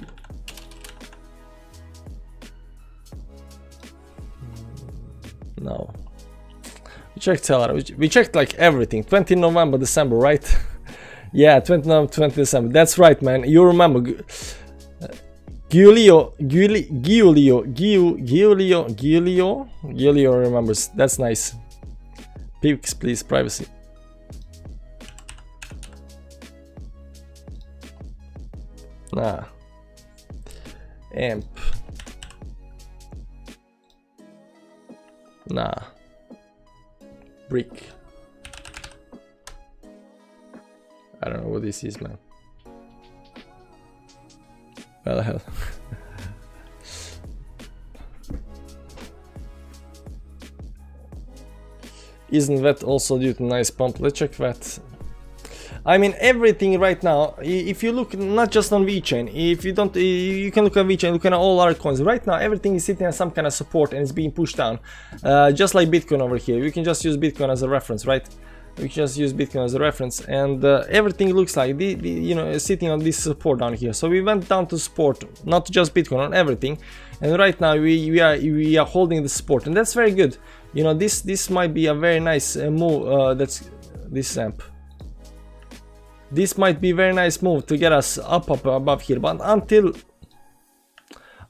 No. We checked Stellar, we checked like everything. 20 November, December, right? Yeah, 20 November, 20 December. That's right, man. You remember. Giulio remembers. That's nice. Pics, please, privacy. Nah. Amp. Nah. Brick. I don't know what this is, man. What the hell? Isn't that also due to nice pump? Let's check that. I mean, everything right now, if you look not just on VeChain, if you don't, you can look at VeChain, look at all altcoins. Right now, everything is sitting at some kind of support and it's being pushed down. Just like Bitcoin over here. You can just use Bitcoin as a reference, right? We can just use Bitcoin as a reference, and everything looks like you know, sitting on this support down here. So we went down to support, not just Bitcoin, on everything. And right now we are holding the support, and that's very good. You know, this might be a very nice move. That's this amp. This might be a very nice move to get us up above here, but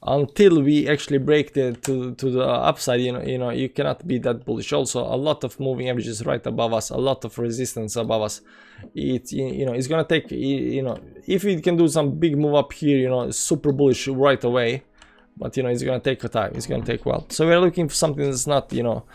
until we actually break to the upside, you know, you cannot be that bullish. Also, a lot of moving averages right above us, a lot of resistance above us. It, you know, it's gonna take, you know, if we can do some big move up here, you know, super bullish right away. But you know, it's gonna take a time. It's gonna take a while. So we're looking for something that's not, you know,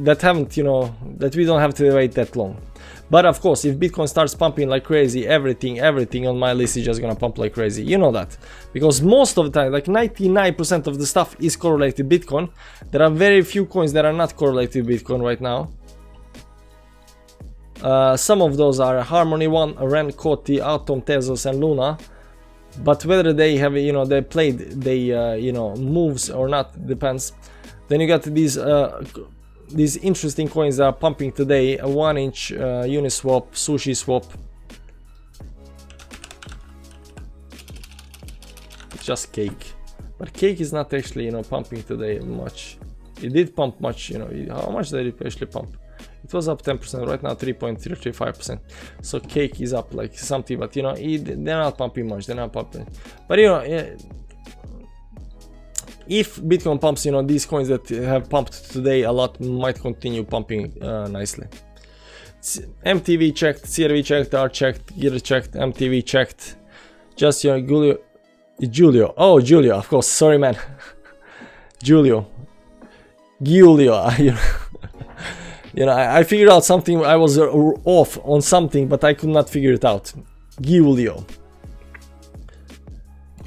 that haven't, you know, that we don't have to wait that long. But of course, if Bitcoin starts pumping like crazy, everything on my list is just gonna pump like crazy. You know that, because most of the time, like 99% of the stuff is correlated to Bitcoin. There are very few coins that are not correlated to Bitcoin right now. Some of those are Harmony One, Ren, Koti, Atom, Tezos, and Luna. But whether they have, you know, they played you know, moves or not depends. Then you got these interesting coins that are pumping today: a 1inch Uniswap, Sushi Swap. Just Cake, but Cake is not actually, you know, pumping today much. It did pump much, you know. How much did it actually pump? It was up 10%, right now 3.335%. So Cake is up like something, but you know, they're not pumping much. They're not pumping. But you know, if Bitcoin pumps, you know, these coins that have pumped today a lot might continue pumping nicely. MTV checked, CRV checked, R checked, Gear checked, MTV checked. Just your Giulio. Oh, Giulio, of course. Sorry, man. Giulio. You know, I figured out something. I was off on something, but I could not figure it out. Giulio.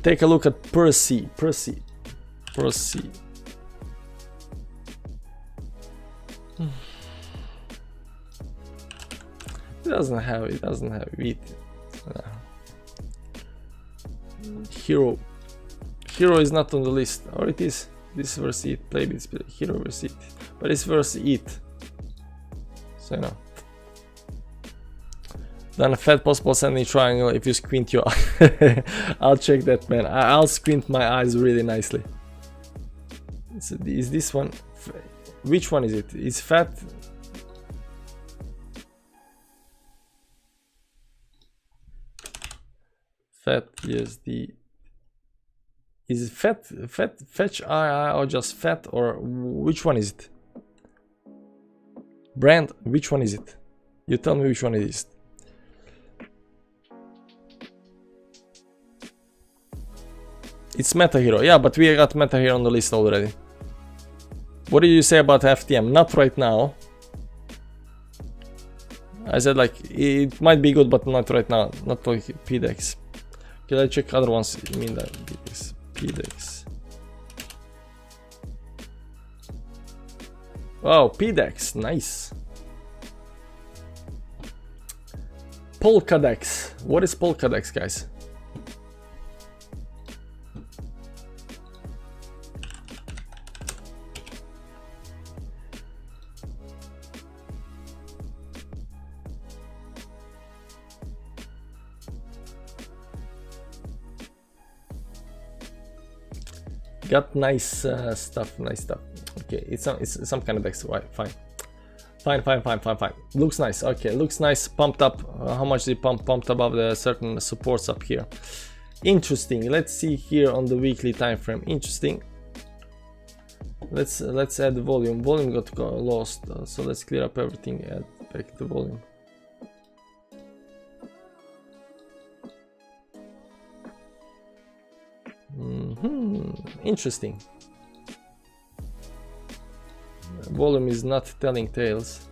Take a look at Percy. It doesn't have it. Hero is not on the list, or it is. This versus it, play this hero versus it, but it's versus it. So you know. Then a fat possible ascending triangle if you squint your eye. I'll check that, man. I'll squint my eyes really nicely. Is this one? Which one is it? It's fat. Fat USD. Is it fetch eye or just fat, or which one is it? Brand, which one is it? You tell me which one it is. It's Meta Hero, yeah, but we got Meta Hero on the list already. What did you say about FTM? Not right now. I said like it might be good, but not right now. Not like PDEX. Okay, let's check other ones. I mean that PDEX. Wow, PDEX, nice. Polkadex. What is Polkadex, guys? Got nice stuff, Okay, it's some kind of Dex, right? Fine. Looks nice. Okay, looks nice. Pumped up. How much did pumped above the certain supports up here? Interesting. Let's see here on the weekly time frame. Interesting. Let's add the volume. Volume got lost, so let's clear up everything. Add back the volume. Interesting. Volume is not telling tales.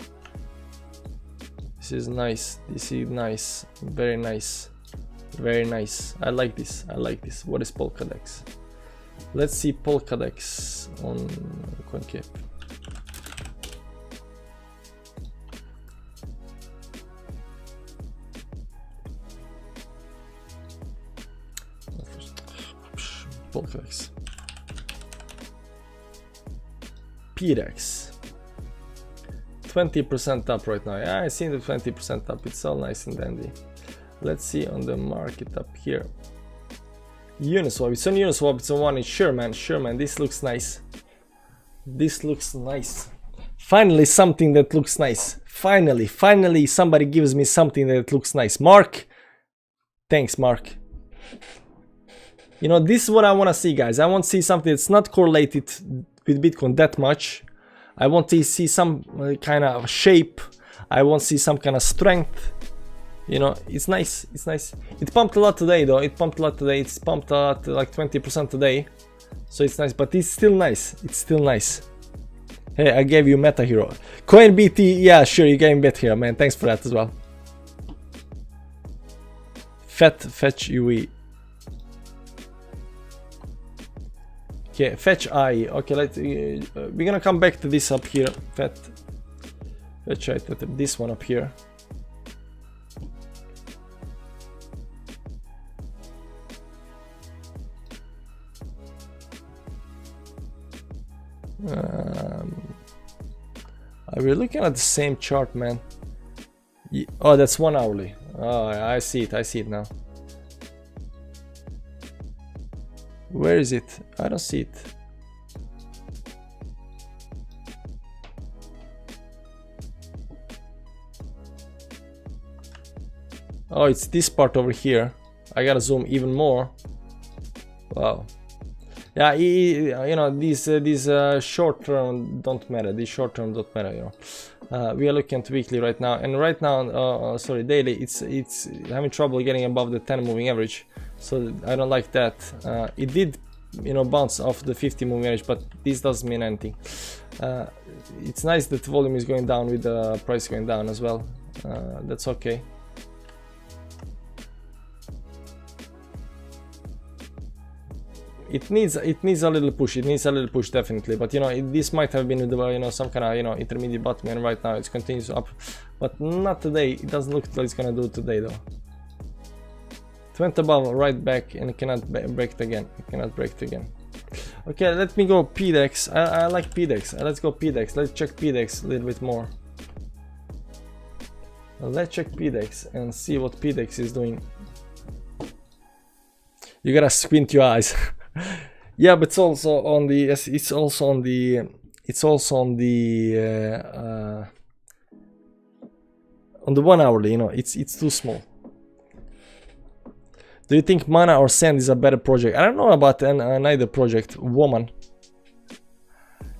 This is nice. This is nice. Very nice. Very nice. I like this. What is Polkadex? Let's see Polkadex on CoinCap. Polkadex. PDEX. 20% up right now. Yeah, I see the 20% up. It's all nice and dandy. Let's see on the market up here. Uniswap. It's on Uniswap. It's on one. It's sure, man. This looks nice. Finally, something that looks nice. Finally, somebody gives me something that looks nice. Mark. Thanks, Mark. You know, this is what I want to see, guys. I want to see something that's not correlated with Bitcoin that much. I want to see some kind of shape. I want to see some kind of strength. You know, it's nice. It pumped a lot today, though. It's pumped a lot, like 20% today. So it's nice, but it's still nice. Hey, I gave you Meta Hero. CoinBT, yeah, sure, you gave me Meta Hero, man. Thanks for that as well. Fetch UE. Okay, fetch IE. Okay, we're gonna come back to this up here. Fetch IE, this one up here. Are we looking at the same chart, man? Oh, that's 1 hourly. Oh, I see it now. Where is it? I don't see it. Oh, it's this part over here. I gotta zoom even more. Wow. Yeah, you know, these short term don't matter. These short term don't matter, you know. We are looking at weekly right now, and right now, sorry, daily, it's having trouble getting above the 10 moving average. so I don't like that. It did, you know, bounce off the 50 moving average, but this doesn't mean anything. It's nice that volume is going down with the price going down as well. That's okay. It needs a little push. It needs a little push definitely. But you know, this might have been the, you know, some kind of, you know, intermediate bottom, and right now it continues up, but not today. It doesn't look like it's gonna do it today though. It went above, right back, and it cannot break it again. It cannot break it again. Okay, let me go PDEX. I like PDEX. Let's go PDEX. Let's check PDEX a little bit more. Let's check PDEX and see what PDEX is doing. You gotta squint your eyes. Yeah, but it's also on the, yes, it's also on the 1 hourly, you know, it's too small. Do you think Mana or Sand is a better project? I don't know about neither project. Woman.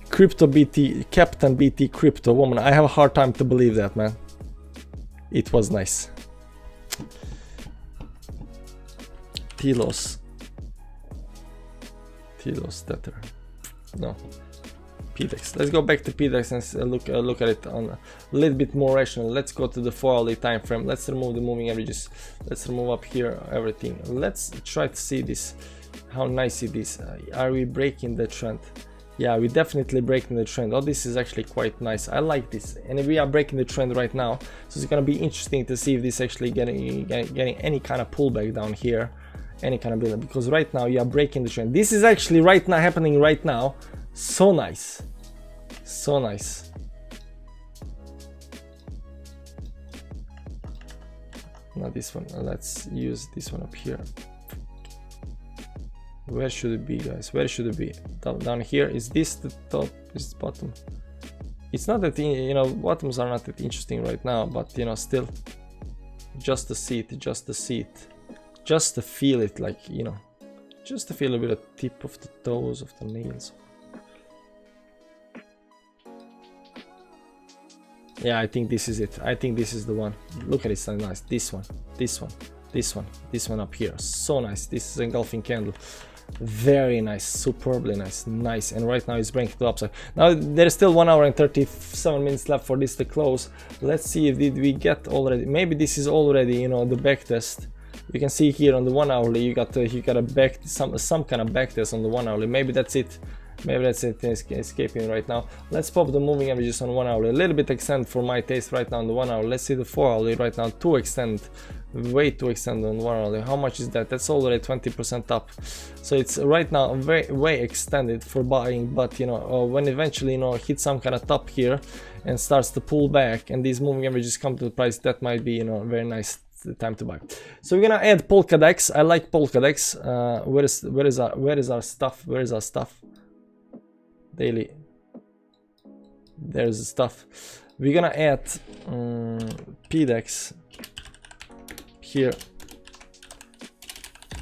Crypto BT, Captain BT Crypto Woman. I have a hard time to believe that, man. It was nice. Telos Tether. No. PDEX. Let's go back to PDEX and look at it on a little bit more rational. Let's go to the 4-hourly time frame. Let's remove the moving averages. Let's remove up here everything. Let's try to see this, how nice it is. Are we breaking the trend? Yeah, we're definitely breaking the trend. Oh, this is actually quite nice. I like this, and we are breaking the trend right now. So it's gonna be interesting to see if this actually getting any kind of pullback down here, any kind of build, because right now you are breaking the trend. This is actually right now happening right now. So nice, so nice. Now this one, let's use this one up here. Where should it be, guys? Where should it be? Down here? Is this the top? Is the bottom? It's not that, you know, bottoms are not that interesting right now, but you know, still, just to see it, just to see it, just to feel it, like, you know, just to feel a bit of the tip of the toes of the nails. Yeah, I think this is it. I think this is the one. Look at it, so nice. This one, this one, this one, this one up here. So nice. This is engulfing candle. Very nice, superbly nice, nice. And right now it's breaking to the upside. Now there's still 1 hour and 37 minutes left for this to close. Let's see if did we get already. Maybe this is already, you know, the back test. You can see here on the 1 hourly, you got a back some kind of back test on the 1 hourly. Maybe that's it. Maybe that's it, escaping right now. Let's pop the moving averages on 1 hour. A little bit extend for my taste right now on the 1 hour. Let's see the 4 hourly right now. To extend, way to extend on 1 hourly. How much is that? That's already 20% up. So it's right now way extended for buying. But you know, when eventually, you know, hit some kind of top here and starts to pull back, and these moving averages come to the price, that might be, you know, very nice time to buy. So we're gonna add Polkadex. I like Polkadex. Where is our stuff? Where is our stuff? Daily. There's the stuff. We're gonna add PDEX here.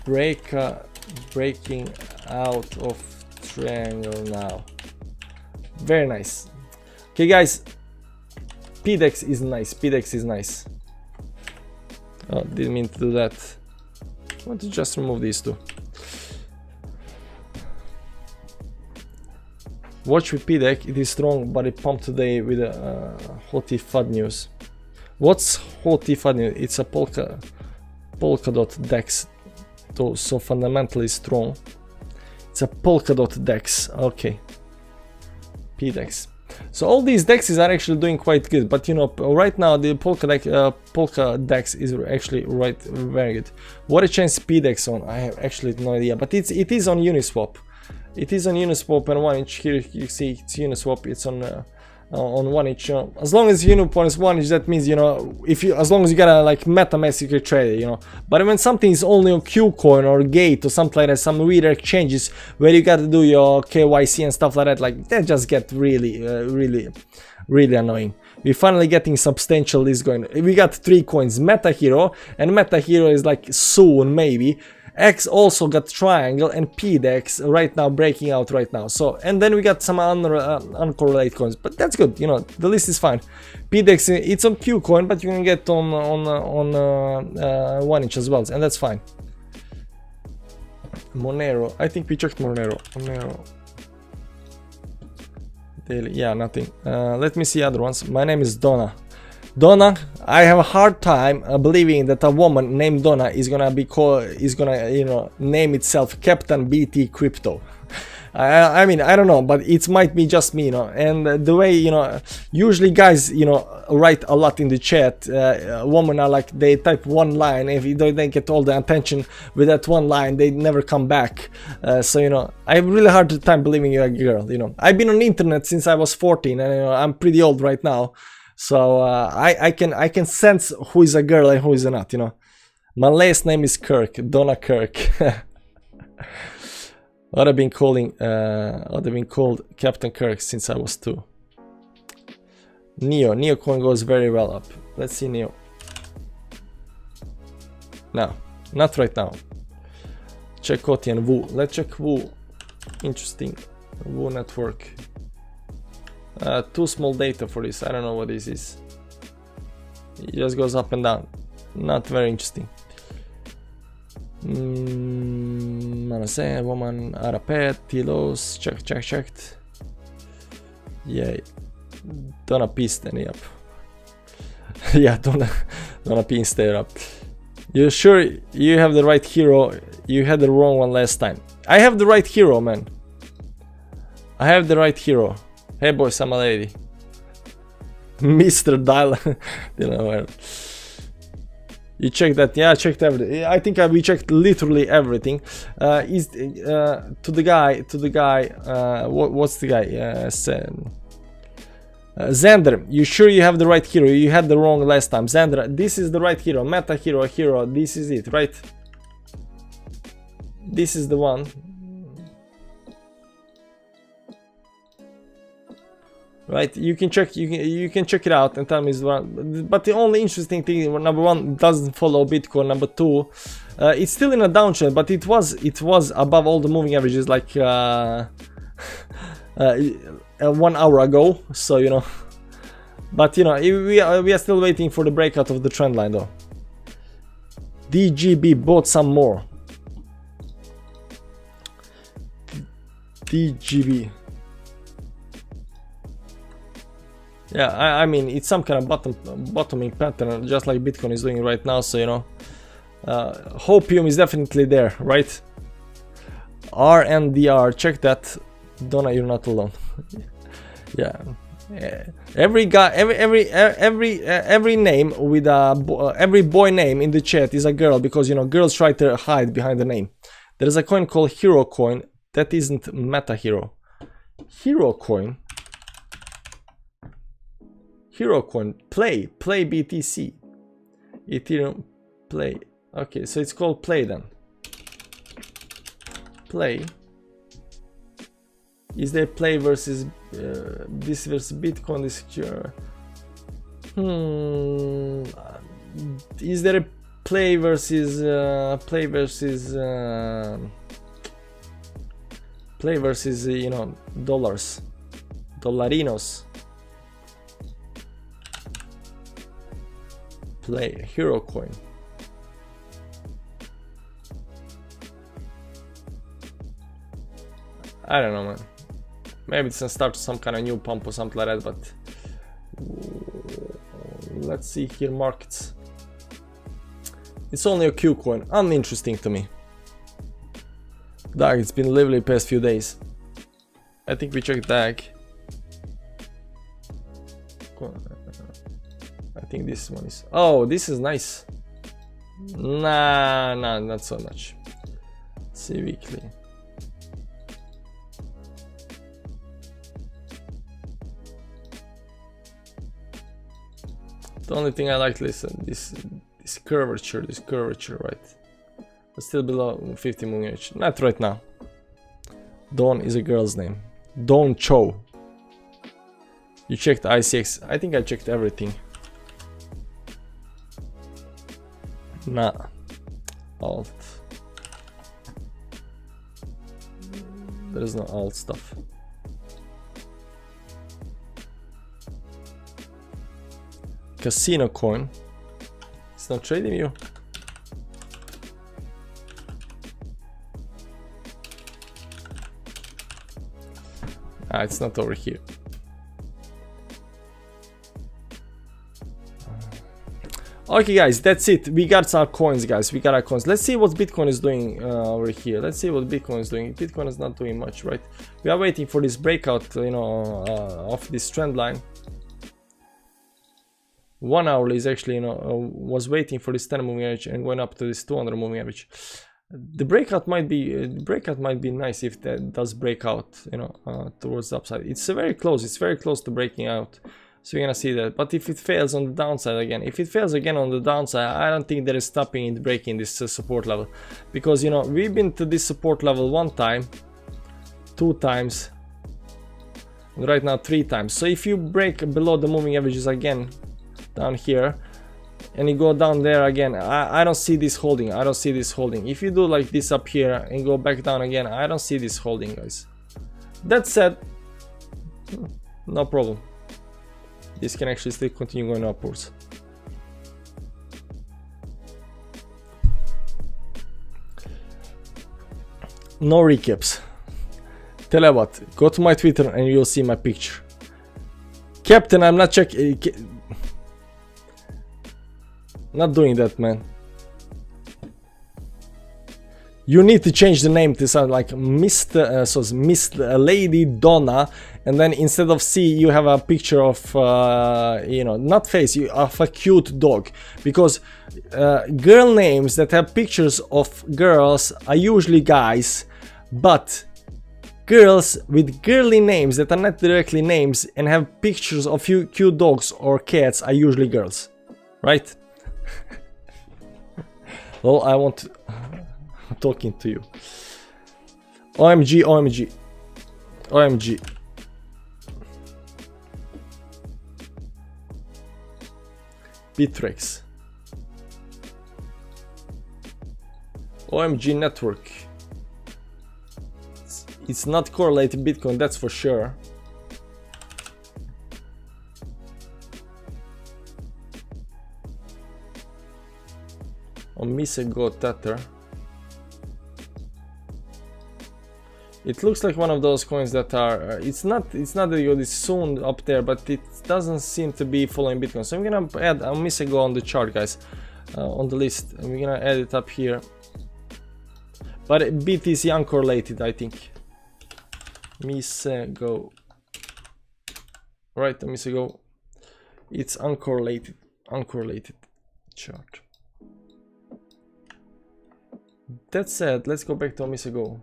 Breaking out of triangle now. Very nice. Okay, guys. PDEX is nice. PDEX is nice. Oh, didn't mean to do that. I want to just remove these two. Watch with PDEX, it is strong, but it pumped today with a Hoti FUD news. What's Hoti FUD news? It's a Polkadot DEX, so fundamentally strong. It's a Polkadot DEX, okay. PDEX. So all these DEXs are actually doing quite good, but you know, right now the Polka DEX is actually very good. What a chance PDEX on? I have actually no idea, but it is on Uniswap. It is on Uniswap and 1 inch. Here you see it's Uniswap. It's on 1 inch. You know, as long as Uniswap is 1 inch, that means, you know, as long as you got a like MetaMask, you can trade it. You know, but when something is only on Qcoin or Gate or something like that, some weird exchanges where you got to do your KYC and stuff like that, like that just get really annoying. We're finally getting substantial this going. We got 3 coins, Meta Hero, and Meta Hero is like soon maybe. X also got Triangle and PDEX right now breaking out right now. So, and then we got some uncorrelated coins, but that's good. You know, the list is fine. PDEX, it's on Qcoin, but you can get on 1 inch as well, and that's fine. Monero. I think we checked Monero. Monero. Daily. Yeah, nothing. Let me see other ones. My name is Donna. Donna, I have a hard time believing that a woman named Donna is gonna be name itself Captain BT Crypto. I mean, I don't know, but it might be just me, and the way, usually guys, write a lot in the chat. Women are like, they type one line, if they don't get all the attention with that one line, they never come back. So, I have really hard time believing you're a girl, I've been on the internet since I was 14, and, I'm pretty old right now. So, I can sense who is a girl and who is not, My last name is Kirk, Donna Kirk. I've been called Captain Kirk since I was 2. Neo coin goes very well up. Let's see Neo. No, not right now. Check Koti and Wu. Let's check Wu. Interesting. Wu network. Too small data for this. I don't know what this is. It just goes up and down. Not very interesting. Say woman, Arapet, Tilos, checked. Yay. Donna pissed any up. Yeah, Donna pissed there up. You sure you have the right hero? You had the wrong one last time. I have the right hero, man. I have the right hero. Hey boys, I'm a lady. Mr. Dial. You checked that? Yeah, I checked everything. I think we checked literally everything. Is to the guy. What's the guy? Xander, you sure you have the right hero? You had the wrong last time. Xander, this is the right hero. Meta hero. This is it, right? This is the one. Right, you can check it out and tell me is the one. But the only interesting thing, number one, it doesn't follow Bitcoin. Number two, it's still in a downtrend, but it was above all the moving averages like 1 hour ago. So but we are still waiting for the breakout of the trend line though. DGB bought some more. DGB. Yeah, I mean, it's some kind of bottoming pattern, just like Bitcoin is doing right now. So, hopium is definitely there, right? RNDR, check that. Donna, you're not alone. Yeah. Every guy, every name with every boy name in the chat is a girl, because girls try to hide behind the name. There's a coin called Hero Coin that isn't Meta Hero. Hero Coin. Hero Coin, play BTC, Ethereum, play. Okay, so it's called play then. Play. Is there play versus this versus Bitcoin? This is there a play versus dollars, dollarinos? Play Hero Coin. I don't know, man. Maybe it's gonna start some kind of new pump or something like that, but let's see here. Markets. It's only a Q coin. Uninteresting to me. DAG, it's been lively past few days. I think we checked DAG. I think this one is. Oh, this is nice. Nah, not so much. Let's see weekly. The only thing I like is this curvature, right? But still below 50 moving average. Not right now. Dawn is a girl's name. Dawn Cho. You checked ICX. I think I checked everything. Nah. Alt. There is no alt stuff. Casino coin. It's not trading you. Ah, it's not over here. Okay guys, that's it. We got our coins, guys. We got our coins. Let's see what Bitcoin is doing over here. Let's see what Bitcoin is doing. Bitcoin is not doing much, right? We are waiting for this breakout, you know, of this trend line. 1 hourly is actually, you know, was waiting for this 10 moving average and going up to this 200 moving average. The breakout might be nice if that does break out, you know, towards the upside. It's very close. It's very close to breaking out. So you're gonna see that. But if it fails on the downside again, if it fails again on the downside, I don't think there is stopping it breaking this support level, because you know we've been to this support level 1 time, 2 times, and right now 3 times. So if you break below the moving averages again down here, and you go down there again, I don't see this holding. I don't see this holding. If you do like this up here and go back down again, I don't see this holding, guys. That said, no problem. This can actually still continue going upwards. No recaps. Tell you what, go to my Twitter and you'll see my picture. Captain, I'm not checking. Not doing that, man. You need to change the name to sound like Mr. Miss Lady Donna, and then instead of C you have a picture of you know, not face, of a cute dog, because girl names that have pictures of girls are usually guys, but girls with girly names that are not directly names and have pictures of cute dogs or cats are usually girls, right? Well, I want to talking to you. OMG, OMG, OMG. Bittrex. OMG network. It's not correlated Bitcoin, that's for sure. Omisego Tether. It looks like one of those coins that are, it's not that it's soon up there, but it doesn't seem to be following Bitcoin. So I'm gonna add a Misego on the chart, guys, on the list, and we're gonna add it up here. But BTC uncorrelated, I think. Misego, right? Misego, it's uncorrelated chart. That said, let's go back to Misego.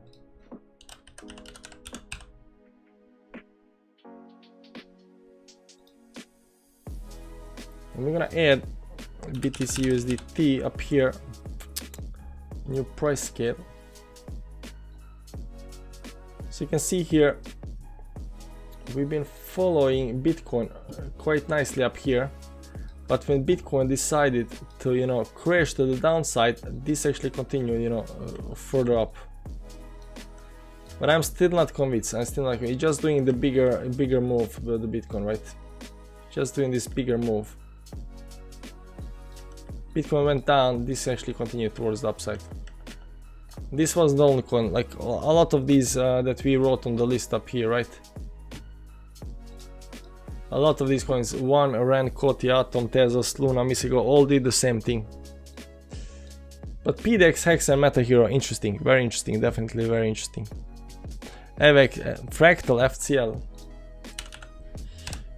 And we're gonna add BTC USDT up here, new price scale. So you can see here, we've been following Bitcoin quite nicely up here, but when Bitcoin decided to, you know, crash to the downside, this actually continued, you know, further up. But I'm still not convinced. I'm still not convinced. It's just doing the bigger move with the Bitcoin, right? Just doing this bigger move. Bitcoin went down, this actually continued towards the upside. This was the only coin, like a lot of these that we wrote on the list up here, right? A lot of these coins, One, Rand, Koti, Atom, Tezos, Luna, Misego, all did the same thing. But PDEX, Hex and MetaHero, interesting, very interesting, definitely very interesting. EVEC, Fractal, FCL.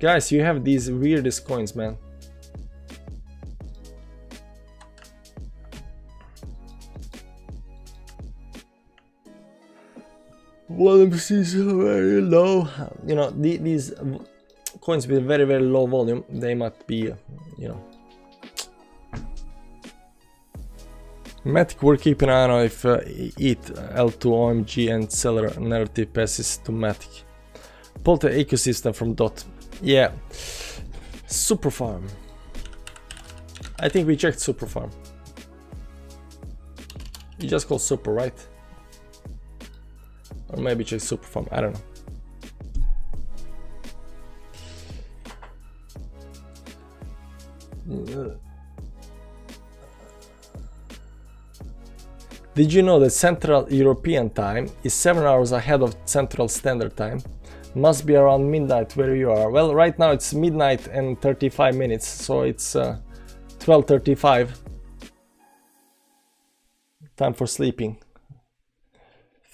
Guys, you have these weirdest coins, man. Volumes is very low. You know, these coins with very low volume, they might be, you know. Matic, we're keeping an eye on if ETH, L2, OMG and seller narrative passes to Matic. Pull the ecosystem from DOT. Yeah. Superfarm. I think we checked Superfarm. You just call Super, right? Or maybe check Superfarm, I don't know. Did you know that Central European Time is 7 hours ahead of Central Standard Time? Must be around midnight where you are. Well, right now it's midnight and 35 minutes, so it's 12:35. Time for sleeping.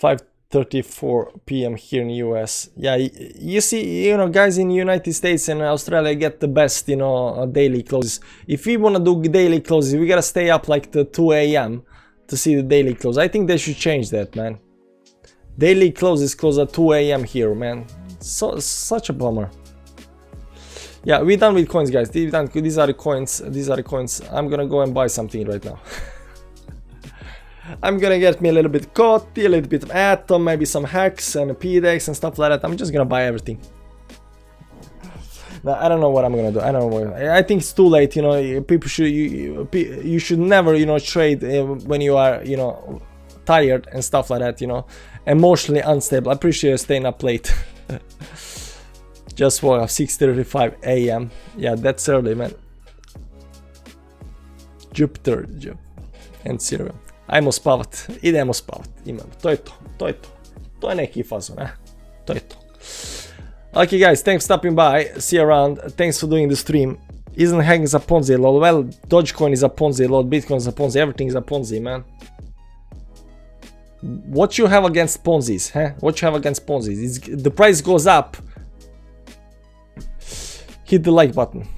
5:34 p.m. here in the US. Yeah, you see, you know, guys in the United States and Australia get the best, you know, daily closes. If we want to do daily closes, we gotta stay up like the 2 a.m. to see the daily close. I think they should change that, man. Daily closes close at 2 a.m. here, man. So such a bummer. Yeah, we're done with coins, guys. These are the coins. These are the coins. I'm gonna go and buy something right now. I'm gonna get me a little bit of Kotti, a little bit of Atom, maybe some Hex and a PDEX and stuff like that. I'm just gonna buy everything. Now, I don't know what I'm gonna do. I don't know. I think it's too late. You know, people should you should never, you know, trade when you are, you know, tired and stuff like that. You know, emotionally unstable. I appreciate you staying up late. Just woke up 6:35 a.m. Yeah, that's early, man. Jupiter and Sirius. Ajmo spavat, idemo spavat, imamo, to je to, to je to. To je neki fazon, to je to. Okay guys, thanks for stopping by, see you around, thanks for doing the stream. Isn't hacking a Ponzi, lol? Well, Dogecoin is a Ponzi, lol, Bitcoin is a Ponzi, everything is a Ponzi, man. What you have against Ponzis, huh? What you have against Ponzis? The price goes up. Hit the like button.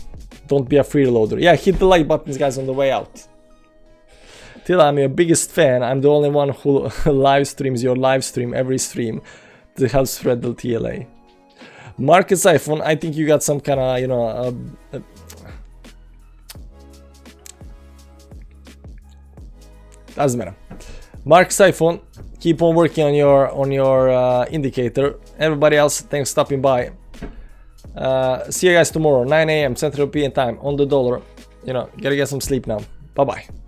Don't be a freeloader. Yeah, hit the like buttons, guys, on the way out. Tila, I'm your biggest fan. I'm the only one who live streams your live stream every stream to help spread the TLA. Marcus iPhone, I think you got some kind of, you know, doesn't matter. Marcus iPhone, keep on working on your indicator. Everybody else, thanks for stopping by. See you guys tomorrow, 9 a.m. Central European time on the dollar. You know, gotta get some sleep now. Bye bye.